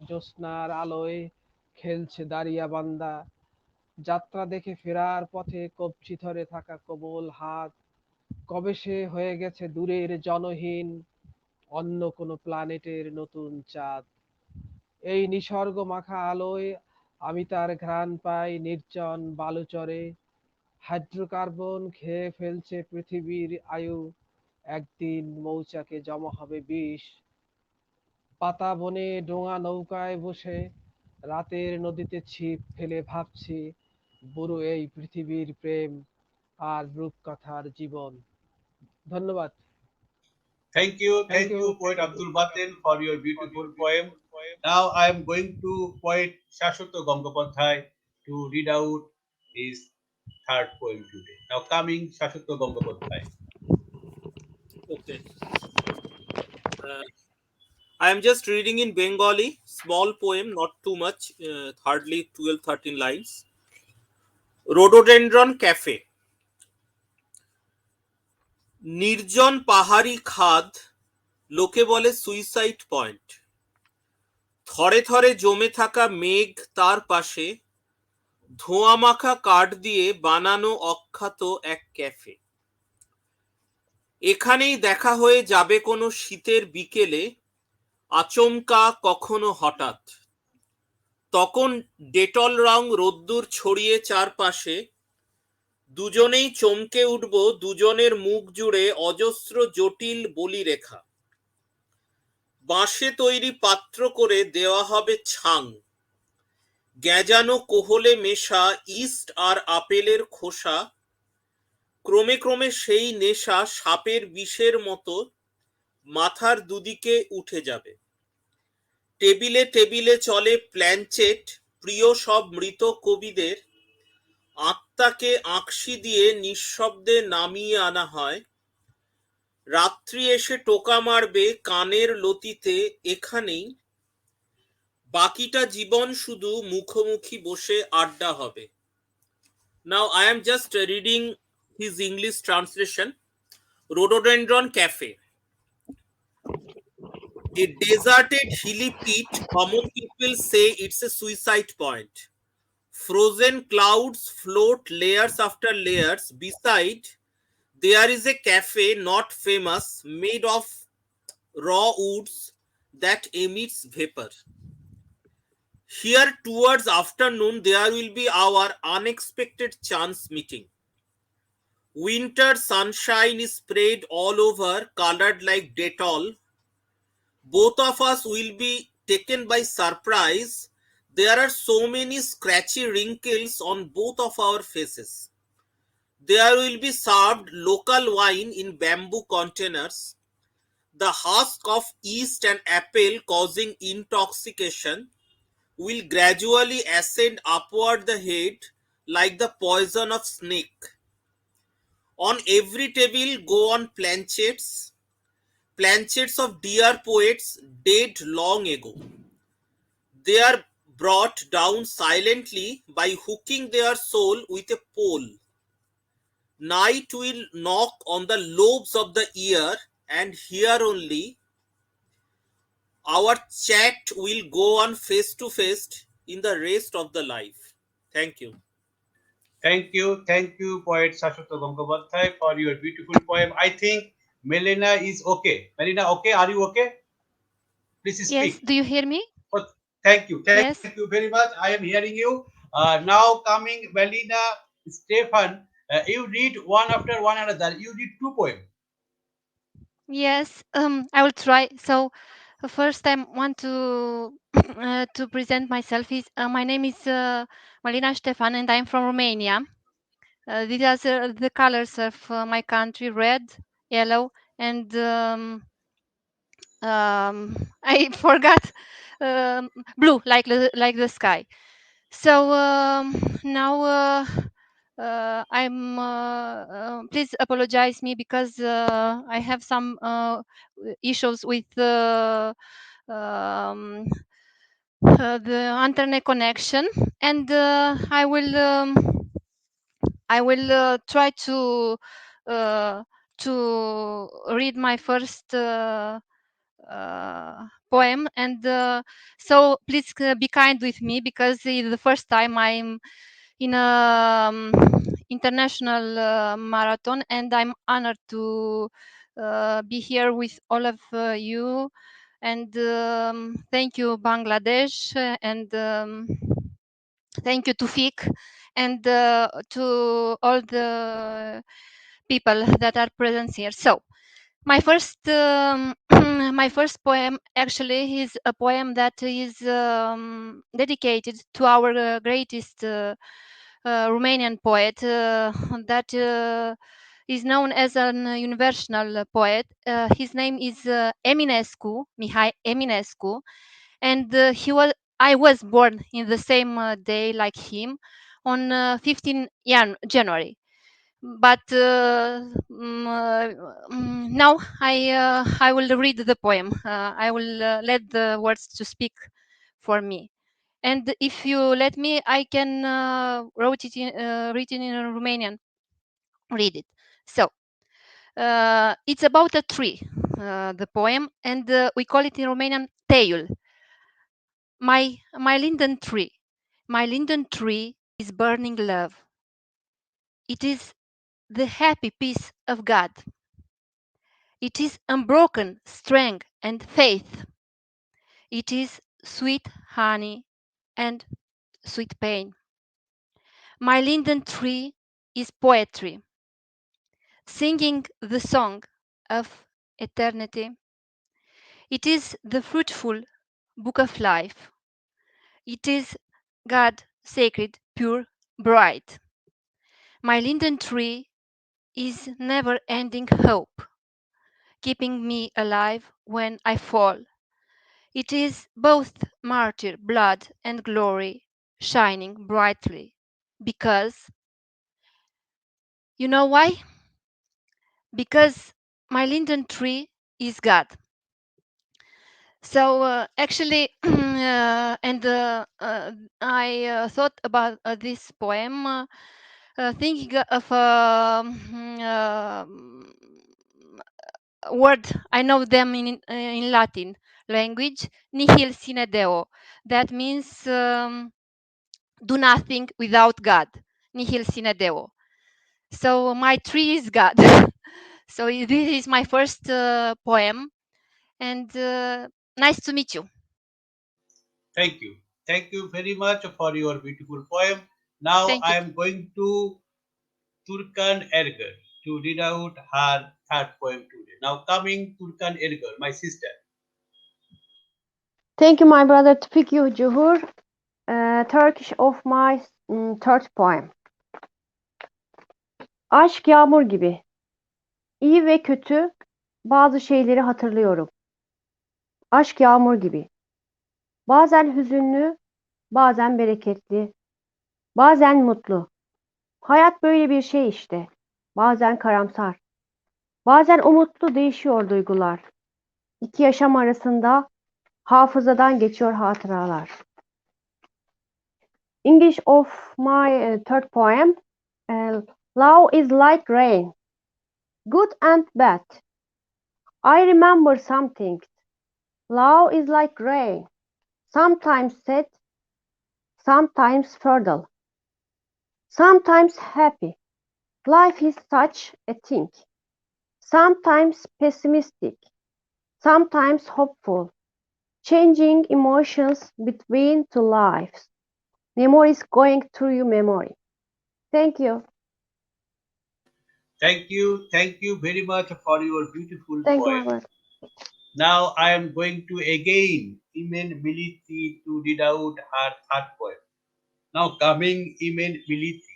জ্যোৎস্নার আলোয় খেলছে দাঁড়িয়া বান্দা। যাত্রা দেখে ফেরার পথে কবজি ধরে থাকা কোমল হাত কবে সে হয়ে গেছে দূরের জনহীন অন্য কোনো প্ল্যানেটের নতুন চাঁদ। এই নিসর্গ মাখা আলোয় আমি তার ঘ্রাণ পাই নির্জন বালুচরে। হাইড্রোকার্বন খেয়ে ফেলছে পৃথিবীর আয়ু, একদিন মৌচাকে জমা হবে বিষ। পাতা বনে ডোঙা নৌকায় বসে রাতের নদীতে ছিপ ফেলে ভাবছি বুড়ো এই পৃথিবীর প্রেম আর রূপকথার জীবন। ধন্যবাদ। Thank Thank you. you, poet Abdul Baten, for your beautiful poem. Now I am going to poet Shhswata Gangapadhyay to read out his third poem today. Now coming Shhswata Gangapadhyay. Okay. Uh, I am just reading in Bengali, small poem, not too much, hardly 12, 13 lines. Rhododendron Cafe. নির্জন পাহাড়ি খাদ, লোকে বলে suicide point. থরে থরে জমে থাকা মেঘ তার পাশে, ধোঁয়া মাখা কাঠ দিয়ে বানানো অখ্যাত এক ক্যাফে। এখানেই দেখা হয়ে যাবে কোনো শীতের বিকেলে, আচমকা কখনো হঠাৎ। তখন ডেটল রং রোদ্দুর ছড়িয়ে চারপাশে, দুজনেই চমকে উঠব দুজনের মুখ জুড়ে অজস্র জটিল বলিরেখা। বাঁশে তৈরি পাত্র করে দেওয়া হবে ছাং, গ্যাজানো কোহলে মেশা ইস্ট আর আপেলের খোসা। ক্রমে ক্রমে সেই নেশা সাপের বিষের মতো মাথার দুদিকে উঠে যাবে। টেবিলে টেবিলে চলে প্ল্যানচেট, প্রিয় সব মৃত কবিদের। আত্মাকে আঁকশি দিয়ে নিঃশব্দে নামিয়ে আনা হয়। রাত্রি এসে টোকা মারবে কানের লতিতে এখানেই, বাকিটা জীবন শুধু মুখোমুখি বসে আড্ডা হবে। Now I am just reading his English translation. Rhododendron Cafe. A deserted hilly pit, common people say it's a suicide point. Frozen clouds float layers after layers. Beside, there is a cafe not famous, made of raw woods that emits vapor. Here, towards afternoon, there will be our unexpected chance meeting. Winter sunshine is sprayed all over, colored like Dettol. Both of us will be taken by surprise. There are so many scratchy wrinkles on both of our faces. There will be served local wine in bamboo containers. The husk of yeast and apple causing intoxication will gradually ascend upward the head like the poison of snake. On every table go on planchets of dear poets dead long ago. They are brought down silently by hooking their soul with a pole. Night will knock on the lobes of the ear, and here only our chat will go on face to face in the rest of the life. Thank you. Thank you, poet Shhswata Gangapadhyay, for your beautiful poem. I think Melina is okay. Melina, okay? Are you okay? Please Yes, speak. do you hear me? Oh, thank you Yes. very much. I am hearing you. Now coming Malina, Stefan, you read one after one another. You read two poems. Yes, I will try. So first I want to present myself. My name is Malina Stefan and I'm from Romania. These are the colors of my country: red, yellow, and I forgot blue, like the sky. So now I'm please apologize me because I have some issues with um, the internet connection, and I will try uh, to read my first poem, and so please be kind with me because it's the first time I'm in a international marathon, and I'm honored to be here with all of you. And thank you, Bangladesh, and thank you, Tufik, and to all the people that are present here. So my first my first poem actually is a poem that is dedicated to our greatest Romanian poet that is known as an universal poet. His name is Eminescu, Mihai Eminescu, and I was born in the same day like him on 15 January. But now I will read the poem. I will let the words to speak for me. And if you let me, I can read it in Romanian. Read it. So it's about a tree, the poem, and we call it in Romanian teiul. My linden tree. My linden tree is burning love. It is the happy peace of God. It is unbroken strength and faith. It is sweet honey and sweet pain. My linden tree is poetry, singing the song of eternity. It is the fruitful book of life. It is God sacred, pure, bright. My linden tree is never ending hope, keeping me alive when I fall. It is both martyr blood and glory shining brightly. Because, you know why? Because my linden tree is God. So actually, I thought about this poem, thinking of word. I know them in Latin language, nihil sine deo. That means do nothing without God. Nihil sine deo. So my tree is God. So this is my first poem, and nice to meet you. Thank you. Thank you very much for your beautiful poem. Now Thank I you. am going to Turkan Ergor to read out her third poem today. Now coming Turkan Ergor, my sister. Thank you, my brother Toufiq Zohur. Turkish of my third poem. Aşk yağmur gibi. İyi ve kötü bazı şeyleri hatırlıyorum. Aşk yağmur gibi. Bazen hüzünlü, bazen bereketli, bazen mutlu. Hayat böyle bir şey işte. Bazen karamsar, bazen umutlu değişiyor duygular. İki yaşam arasında hafızadan geçiyor hatıralar. English of my third poem. Love is like rain, good and bad. I remember something. Love is like rain, sometimes sad, sometimes fertile, sometimes happy. Life is such a thing. Sometimes pessimistic, sometimes hopeful, changing emotions between two lives. Memories going through your memory. Thank you. Thank you very much for your beautiful Thank you, my poem. brother. Now I am going to again Imen Melliti to read out her third poem. Now coming Imen Melliti.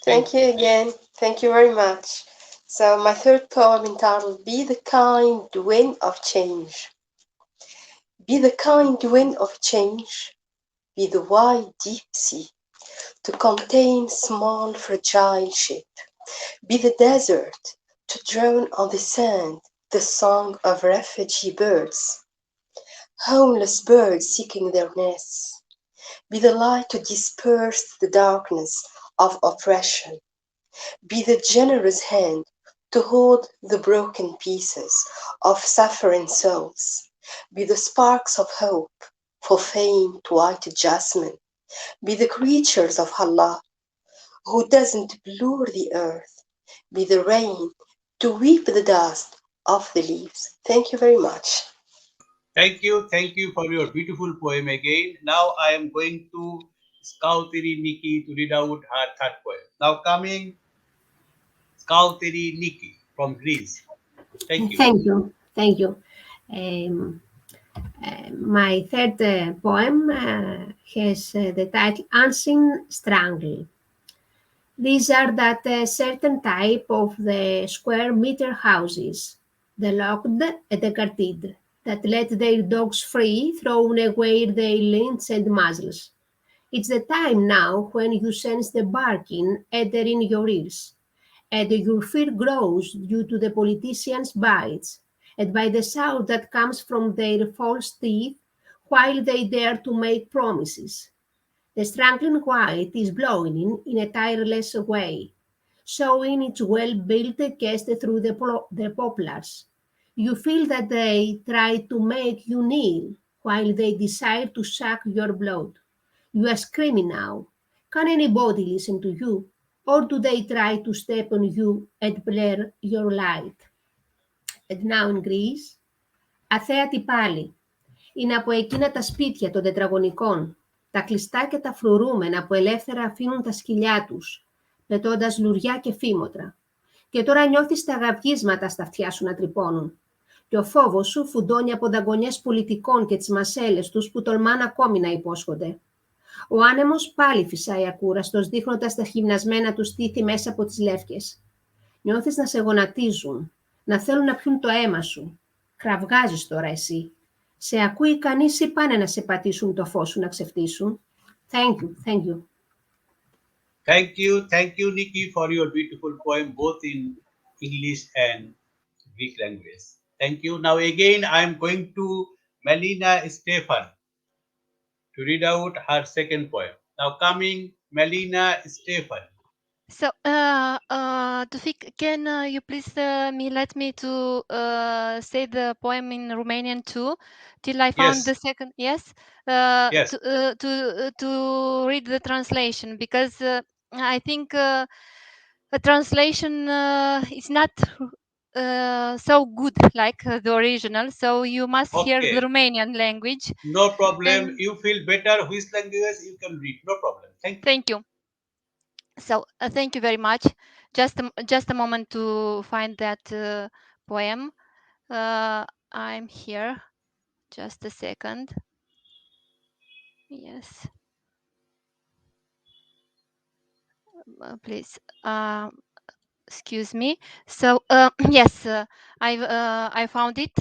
Thank Thank you. you again. Thank you very much. So, my third poem entitled Be the Kind Wind of Change. Be the kind wind of change. be the wide deep sea, to contain small fragile ship, be the desert, to drown on the sand the song of refugee birds, homeless birds seeking their nests, be the light to disperse the darkness of oppression, be the generous hand to hold the broken pieces of suffering souls, be the sparks of hope for faint white jasmine, be the creatures of Allah who doesn't blur the earth, be the rain to weep the dust of the leaves. Thank you very much. Thank you for your beautiful poem again. Now I am going to Skouteri Niki to read out her third poem. Now coming Skouteri Niki from Greece. Thank you. Thank you. Thank you. Um, my third poem has the title Unseen Strangle. These are that certain type of the square meter houses, the locked and the guarded, that let their dogs free, throwing away their links and muzzles. It's the time now when you sense the barking entering your ears, and your fear grows due to the politicians' bites, and by the sound that comes from their false teeth while they dare to make promises. The strangling white is blowing in a tireless way, showing its well-built chest through the poplars. You feel that they try to make you kneel while they desire to suck your blood. You are screaming now. Can anybody listen to you? Or do they try to step on you and blur your light? And now in Greece, αθέατη πάλι. Είναι από εκείνα τα σπίτια των τετραγωνικών, τα κλειστά και τα φρουρούμενα που ελεύθερα αφήνουν τα σκυλιά τους, πετώντας λουριά και φήμοτρα. Και τώρα νιώθεις τα γαυγίσματα στα αυτιά σου να τρυπώνουν. Και ο φόβος σου φουντώνει από δαγκονιές πολιτικών και τις μασέλες τους που τολμάνε ακόμη να υπόσχονται. Ο άνεμος πάλι φυσάει ακούραστος, δείχνοντας τα χυμνασμένα του στήθη μέσα από τις λεύκες. Νιώθεις να σε γονατίζουν, να θέλουν να πιούν το αίμα σου. Κραυγάζεις τώρα εσύ. Σε ακούει κανείς ή πάνε να σε πατήσουν το φως σου να ξεφτύσουν. Thank you, thank you. Thank you, Nikki, for your beautiful poem, both in English and Greek language. Thank you. Now again, I am going to Melina Stefan to read out her second poem. Now coming Melina Stefan. So, Toufiq, can you please let me to say the poem in Romanian too, till I found the Yes, second? Yes, yes. to read the translation, because I think the translation is not so good like the original. So you must hear the Okay. Romanian language. No problem. And You feel better which language you can read. No problem. Thank you. thank you. So thank you very much. Just a moment to find that poem. I'm here. Just a second. Yes, please. Excuse me. So yes, I found it.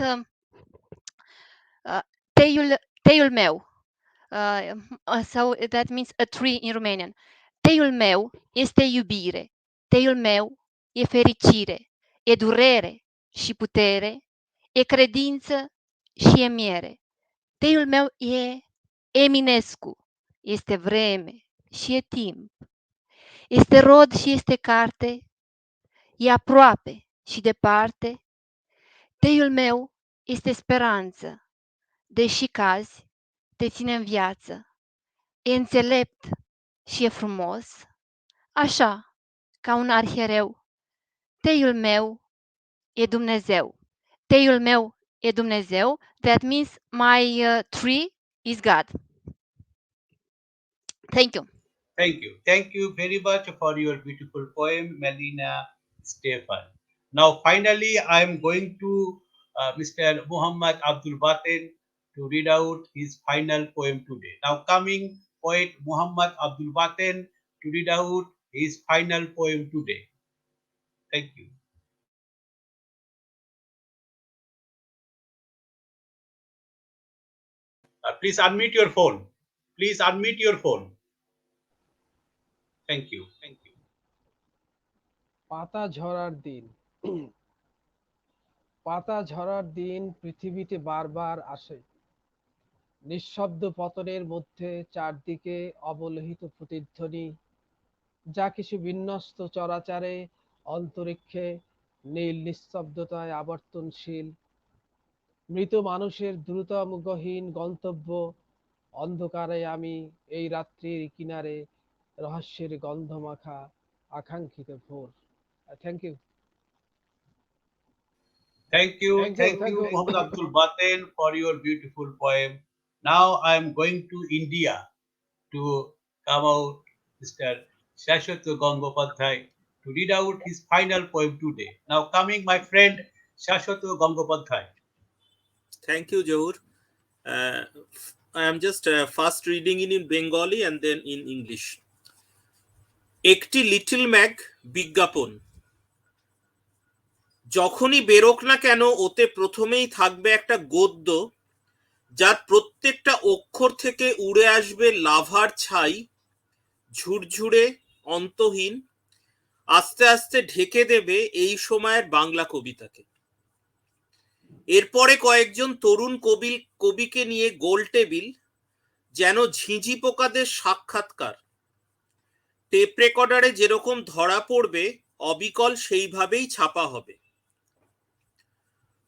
Teiul teiul meu. So that means a tree in Romanian. Teiul meu este iubire. Teiul meu e fericire, e durere și putere, e credință și e miere. Teiul meu e Eminescu, este vreme și e timp, este rod și este carte, e aproape și departe. Teiul meu este speranță, deși cazi, te ține în viață. E înțelept și e frumos, așa, ca un arhiereu. Teiul meu e Dumnezeu. Teiul meu e Dumnezeu. That means my tree is God. Thank you. Thank you. Thank you very much for your beautiful poem, Melina Stefan. Now, finally, I am going to Mr. Muhammad Abdul Baten to read out his final poem today. Now, coming poet Muhammad Abdul Baten to read out his final poem today. Thank you. Please unmute your phone. Please unmute your phone. Thank you. পাতা ঝরার দিন। পাতা ঝরার দিন পৃথিবীতে বারবার আসে। নিঃশব্দ পতনের মধ্যে চারদিকে অবলোহিত প্রতিধ্বনি, যা কিছু বিন্যস্ত চরাচারে অন্তরিক্ষে নীল নিস্তব্ধতায় আবর্তনশীল। মৃত মানুষের দ্রুতমুখহীন গন্তব্য, অন্ধকারে আমি এই রাত্রির কিনারে, রহস্যের গন্ধমাখা আকাঙ্ক্ষিত ভোর। Thank you. Thank you, Muhammad Abdul Baten, for your beautiful poem. Now I am going to India to come out Mr. Shhswata Gangapadhyay to read out his final poem today. Now coming my friend Shhswata Gangapadhyay. Thank you, Zohur. I am just first reading in Bengali and then in English. একটি little ম্যাগ বিজ্ঞাপন। যখনই বেরোক না কেন ওতে প্রথমেই থাকবে একটা গদ্য, যার প্রত্যেকটা অক্ষর থেকে উড়ে আসবে লাভার ছাই, ঝুরঝুরে, অন্তহীন, আস্তে আস্তে ঢেকে দেবে এই সময়ের বাংলা কবিতাকে। এরপরে কয়েকজন তরুণ কবিকে নিয়ে গোল টেবিল, যেন ঝিঁঝি পোকাদের সাক্ষাৎকার। টেপ রেকর্ডারে যেরকম ধরা পড়বে অবিকল সেইভাবেই ছাপা হবে।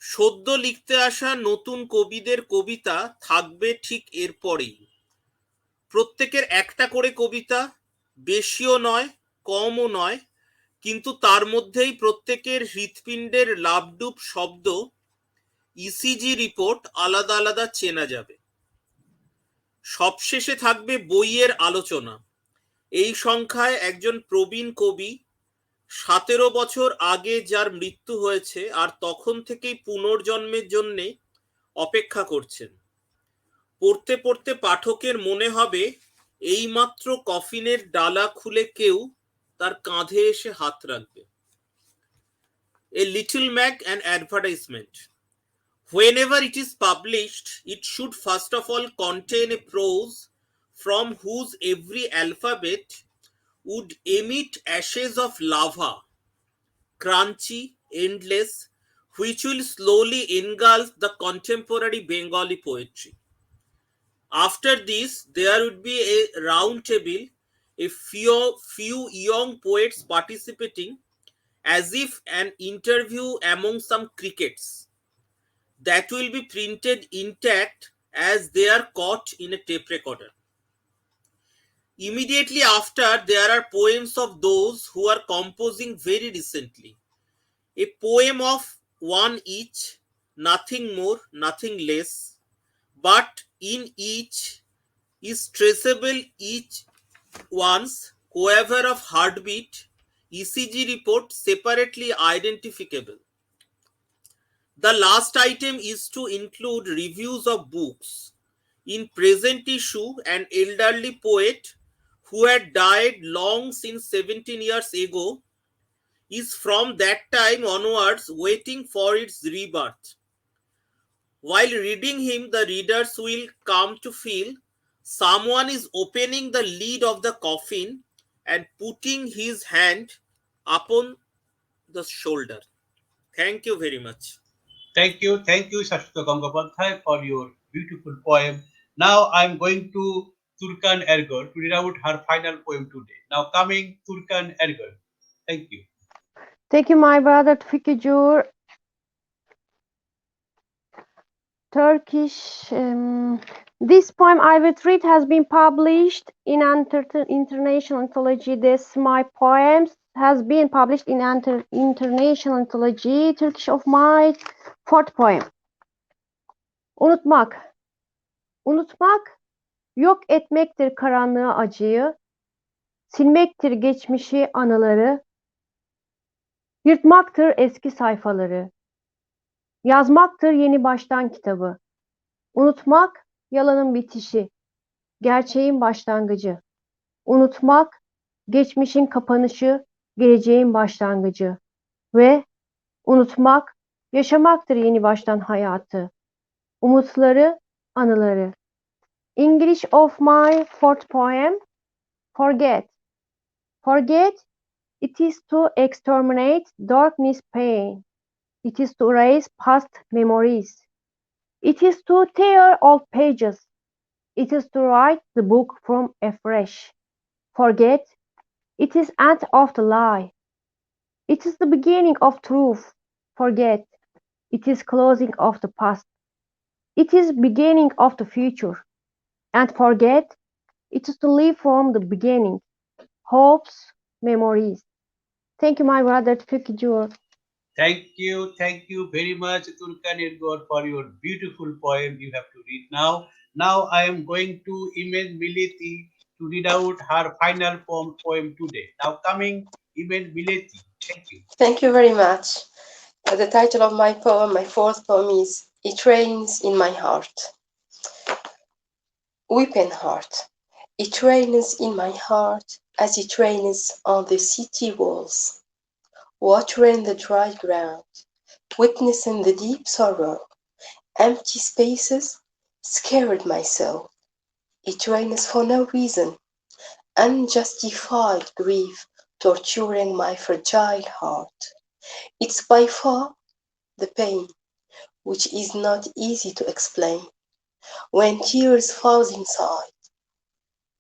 সদ্য লিখতে আসা নতুন কবিদের কবিতা থাকবে ঠিক এরপরেই। প্রত্যেকের একটা করে কবিতা, বেশিও নয় কমও নয়, কিন্তু তার মধ্যেই প্রত্যেকের হৃৎপিণ্ডের লাবডুব শব্দ, ইসিজি রিপোর্ট আলাদা আলাদা চেনা যাবে। সবশেষে থাকবে বইয়ের আলোচনা। এই সংখ্যায় একজন প্রবীণ কবি, 17 বছর আগে যার মৃত্যু হয়েছে আর তখন থেকেই পুনর্জন্মের জন্য অপেক্ষা করছেন। পড়তে পড়তে পাঠকের মনে হবে এইমাত্র কফিনের ডালা খুলে কেউ তার কাঁধে এসে হাত রাখবে। A little mag and advertisement. Whenever it is published, it should first of all contain a prose from whose every alphabet would emit ashes of lava, crunchy, endless, which will slowly engulf the contemporary Bengali poetry. After this, there would be a round table, a few young poets participating, as if an interview among some crickets, that will be printed intact as they are caught in a tape recorder. Immediately after, there are poems of those who are composing very recently. A poem of one each, nothing more, nothing less, but in each is traceable each one's quiver of heartbeat, ECG report separately identifiable. The last item is to include reviews of books. In present issue, an elderly poet who had died long since 17 years ago is from that time onwards waiting for its rebirth. While reading him, the readers will come to feel someone is opening the lid of the coffin and putting his hand upon the shoulder. Thank you very much. Thank you, Shhswata Gangapadhyay, for your beautiful poem. Now I am going to Turkan Ergor to read out her final poem today. Now coming Turkan Ergor. Thank you. Thank you, my brother Toufiq Zohur. Turkish. This poem I will read has been published in international anthology. This my poems has been published in international anthology Turkish of my fourth poem. Unutmak. Unutmak, yok etmektir karanlığı acıyı, silmektir geçmişi anıları, yırtmaktır eski sayfaları, yazmaktır yeni baştan kitabı. Unutmak, yalanın bitişi, gerçeğin başlangıcı. Unutmak, geçmişin kapanışı, geleceğin başlangıcı. Ve unutmak, yaşamaktır yeni baştan hayatı, umutları, anıları. English of my fourth poem, forget. Forget, it is to exterminate darkness pain. It is to erase past memories. It is to tear old pages. It is to write the book from afresh. Forget, it is end of the lie. It is the beginning of truth. Forget, it is closing of the past. It is beginning of the future. And forget, it is to live from the beginning. Hopes, memories. Thank you, my brother Toufiq Zohur. Thank you very much, Turkan Ergor, for your beautiful poem you have to read now. Now I am going to Imen Melliti to read out her final poem today. Now coming, Imen Melliti. Thank you. Thank you very much. The title of my poem, my fourth poem, is It Rains in My Heart. Weeping heart, it rains in my heart as it rains on the city walls, watering the dry ground, witnessing the deep sorrow, empty spaces scared my soul. It rains for no reason, unjustified grief torturing my fragile heart. It's by far the pain which is not easy to explain. When tears fall inside,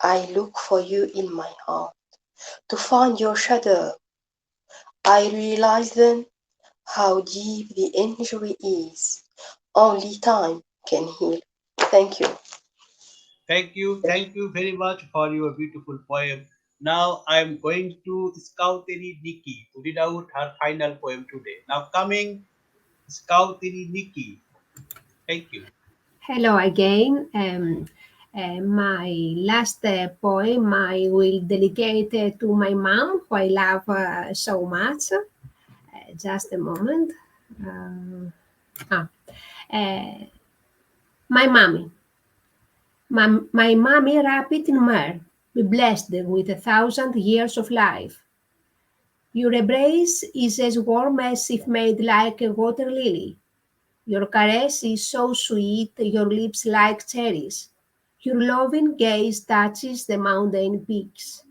I look for you in my heart to find your shadow. I realize then how deep the injury is. Only time can heal. Thank you. Thank you very much for your beautiful poem. Now I am going to Skouteri Niki to read out her final poem today. Now coming, Skouteri Niki. Thank you. Hello again. My last poem I will dedicate to my mom, who I love so much. Just a moment. Uh, ah, uh, my mommy. My mommy wrapped in myrrh, be blessed with 1,000 years of life. Your embrace is as warm as if made like a water lily. Your caress is so sweet, your lips like cherries. Your loving gaze touches the mountain peaks.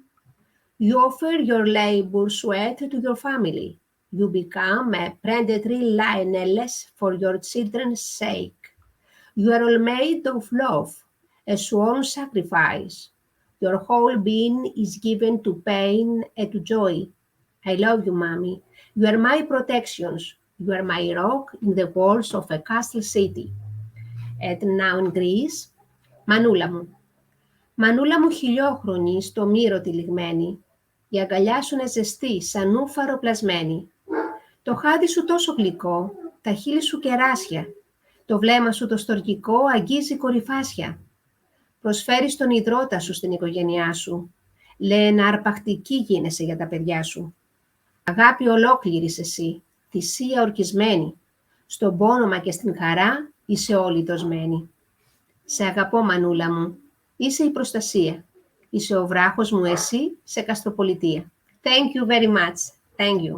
You offer your labor sweat to your family. You become a predatory lioness for your children's sake. You are all made of love, a sworn sacrifice. Your whole being is given to pain and to joy. I love you, Mommy. You are my protections. You are my rock in the walls of a castle city. And now in Greece, Μανούλα μου. Μανούλα μου χιλιόχρονη, στο μύρο τυλιγμένη. Η αγκαλιά σου είναι ζεστή, σαν ούφαρο πλασμένη. Το χάδι σου τόσο γλυκό, τα χείλη σου κεράσια. Το βλέμμα σου το στοργικό αγγίζει κορυφάσια. Προσφέρεις τον υδρότα σου στην οικογένειά σου. Λένε αρπακτική γίνεσαι για τα παιδιά σου. Αγάπη ολόκληρη εσύ, θυσία ορκισμένη. Στον πόνο μα και στην χαρά είσαι όλοι δοσμένη. Σε αγαπώ, Μανούλα μου. Είσαι η προστασία. Είσαι ο βράχος μου εσύ σε καστροπολιτεία. Thank you very much. Thank you.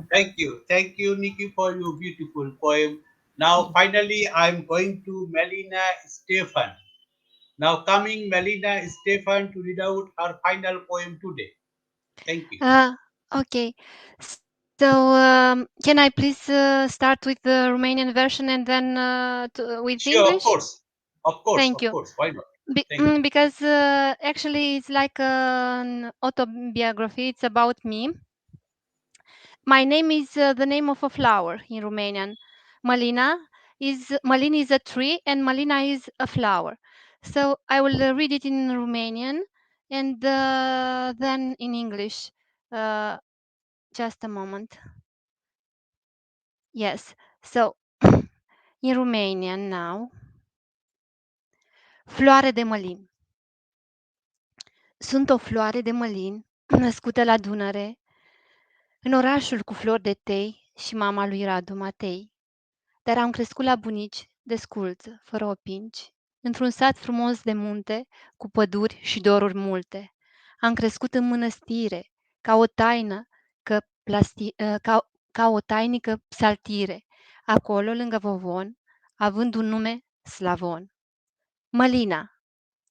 Thank you, Niki, for your beautiful poem. Now, finally, I'm going to Malina Stefan. Now, coming, Malina Stefan to read out her final poem today. Thank you. Okay. So, can I please start with the Romanian version and then with Sure, English? Thank you. of course. Why not? Thank you. Because actually it's like an autobiography. It's about me. My name is the name of a flower in Romanian. Malina is a tree and Malina is a flower. So I will read it in Romanian and then in English. Just a moment. Yes. So in Romanian now. Floare de mălin. Sunt o floare de mălin născută la Dunăre, în orașul cu flori de tei și mama lui Radu Matei. Dar am crescut la bunici, desculță, fără opinci, într-un sat frumos de munte, cu păduri și doruri multe. Am crescut în mănăstire, ca o taină, ca o tainică psaltire, acolo, lângă Vovon, având un nume Slavon. Malina,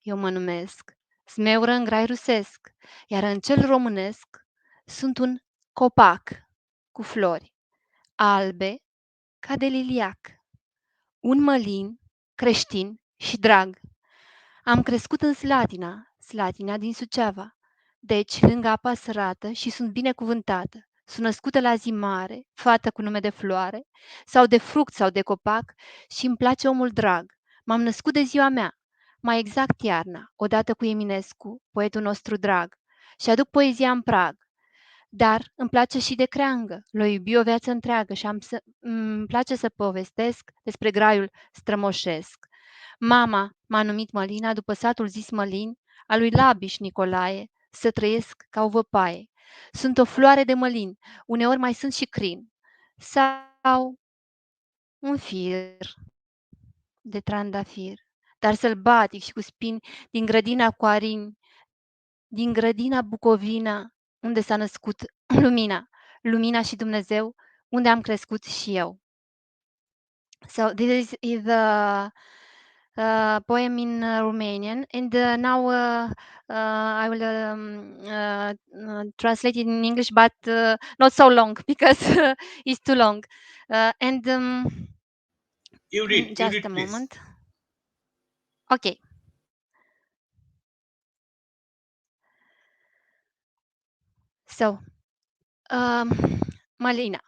eu mă numesc, Smeură în grai rusesc, iar în cel românesc sunt un copac cu flori albe ca de liliac, un mălin creștin și drag. Am crescut în Slatina, Slatina din Suceava, deci lângă apa sărată și sunt binecuvântată. Sunt născută la zi mare, fată cu nume de floare, sau de fruct sau de copac și îmi place omul drag. M-am născut de ziua mea, mai exact iarna, odată cu Eminescu, poetul nostru drag, și aduc poezia în prag. Dar îmi place și de creangă, l-o iubi o viață întreagă și îmi place să povestesc despre graiul strămoșesc. Mama m-a numit Malina după satul zis Mălin, al lui Labiș Nicolae, să trăiesc ca o văpaie. Sunt o floare de mălin, uneori mai sunt și crin, sau un fir de trandafir, dar sălbatic și cu spini din grădina cu arini, din grădina Bucovina, unde s-a născut lumina, lumina și Dumnezeu, unde am crescut și eu. So this is the poem in Romanian, and now I will translate it in English, but not so long because it's too long. And You just read, a please. moment. Okay. So, um, Malina.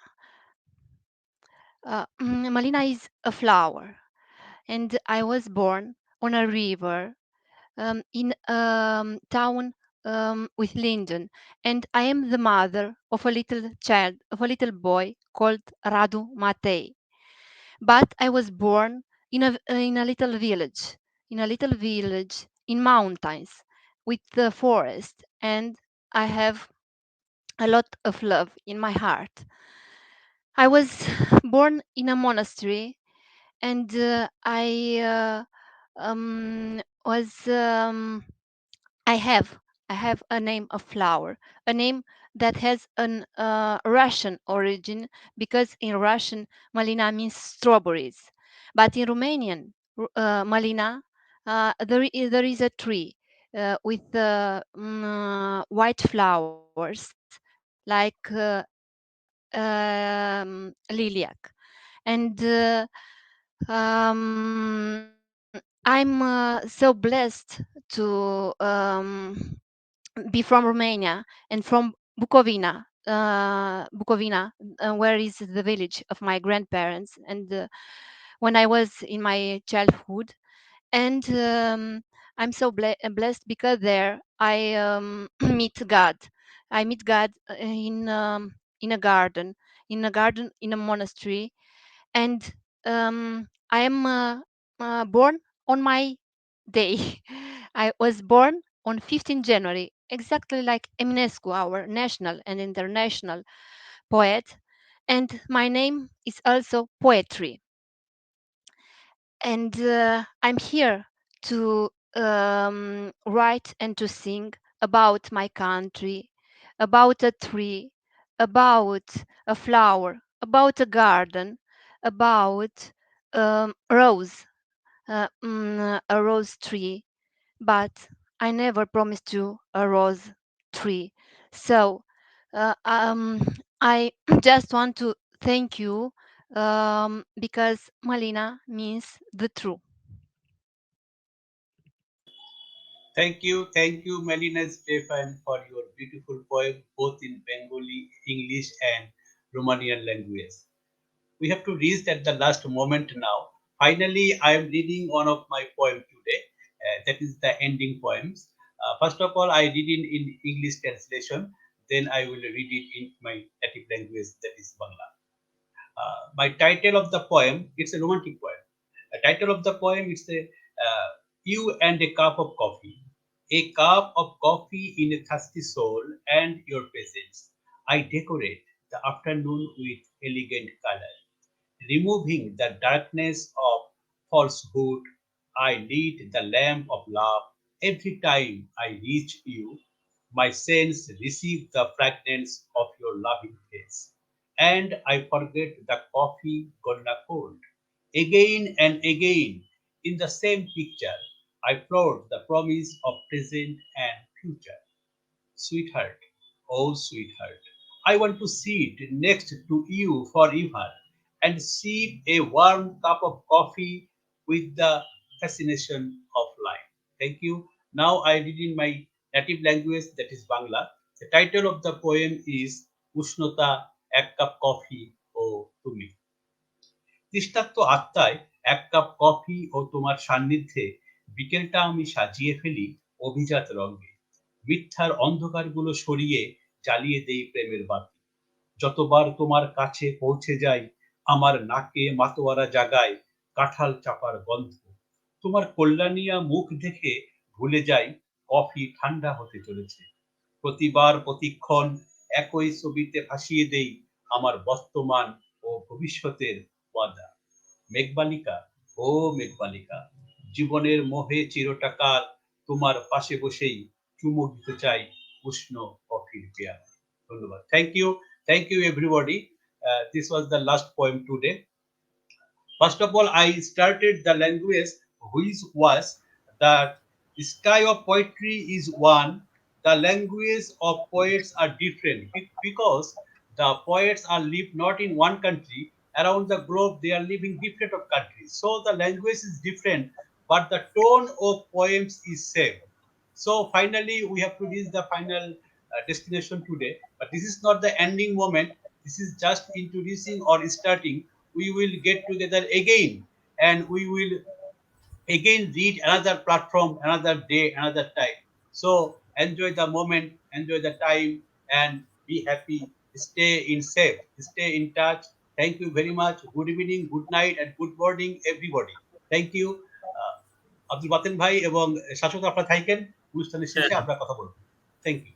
Malina is a flower, and I was born on a river in a town with linden, and I am the mother of a little child, of a little boy called Radu Matei. But I was born in a little village, in mountains, with the forest, and I have a lot of love in my heart. I was born in a monastery, and was I have a name of flower, a name that has an Russian origin because in Russian Malina means strawberries, but in Romanian Malina there is a tree with white flowers like lilac, and I'm so blessed to be from Romania and from Bucovina, where is the village of my grandparents. And when I was in my childhood, and I'm so blessed because there I meet God. I meet God in a garden, in a monastery, and I am born on my day. I was born on 15 January, exactly like Eminescu, our national and international poet, and my name is also poetry. And I'm here to write and to sing about my country, about a tree, about a flower, about a garden, about rose, a rose tree. But I never promised you a rose tree. So I just want to thank you because Malina means the true. Thank you, Melina Stefan, for your beautiful poem, both in Bengali, English, and Romanian language. We have to reach at the last moment now. Finally, I am reading one of my poems today. That is the ending poems. First of all, I read in English translation. Then I will read it in my native language, that is Bangla. My title of the poem, it's a romantic poem. The title of the poem is You and a Cup of Coffee. A cup of coffee in a thirsty soul and your presence. I decorate the afternoon with elegant color. Removing the darkness of falsehood, I lit the lamp of love. Every time I reach you, my sense receive the fragrance of your loving face. And I forget the coffee gone cold. Again and again, in the same picture, I float the promise of present and future. Sweetheart, oh sweetheart, I want to sit next to you forever and sip a warm cup of coffee with the fascination of life. Thank you. Now I read in my native language, that is Bangla. The title of the poem is Ushnota Ek Cup Coffee O Tumi. তৃষ্ণার্ত আত্মায় এক cup coffee ও তোমার সান্নিধ্যে বিকেলটা আমি সাজিয়ে ফেলি অভিজাত রঙে। মিথ্যার অন্ধকারগুলো সরিয়ে জ্বালিয়ে দেই প্রেমের বাতি। যতবার তোমার কাছে পৌঁছে যাই আমার নাকে মাতোয়ারা জাগায় কাঁঠাল চাপার গন্ধ। তোমার কল্যাণিয়া মুখ দেখে ভুলে যাই কফি ঠান্ডা হতে চলেছে। প্রতিবার প্রতিক্ষণ একই ছবিতে ভাসিয়ে দেই আমার বর্তমান ও ভবিষ্যতের ওয়াদা। মেঘবালিকা, ও মেঘবালিকা, জীবনের মোহে চিরটাকাল তোমার পাশে বসেই চুমু দিতে চাই উষ্ণ কফির পেয়ালা। ধন্যবাদ। Thank you everybody. This was the last poem today. First of all, I started the language which was that the sky of poetry is one. The language of poets are different because the poets are live not in one country. Around the globe, they are living different of countries. So the language is different, but the tone of poems is same. So finally, we have to reach the final destination today. But this is not the ending moment. This is just introducing or starting. We will get together again, and we will again read another platform, another day, another time. So enjoy the moment, enjoy the time, and be happy. Stay in safe, stay in touch. Thank you very much. Good evening, good night, and good morning, everybody. Thank you. Abdul Baten ভাই এবং শাশ্বত আপনারা থাকেন অনুষ্ঠানের শেষে হ্যাঁ আমরা কথা বলবো। Thank you.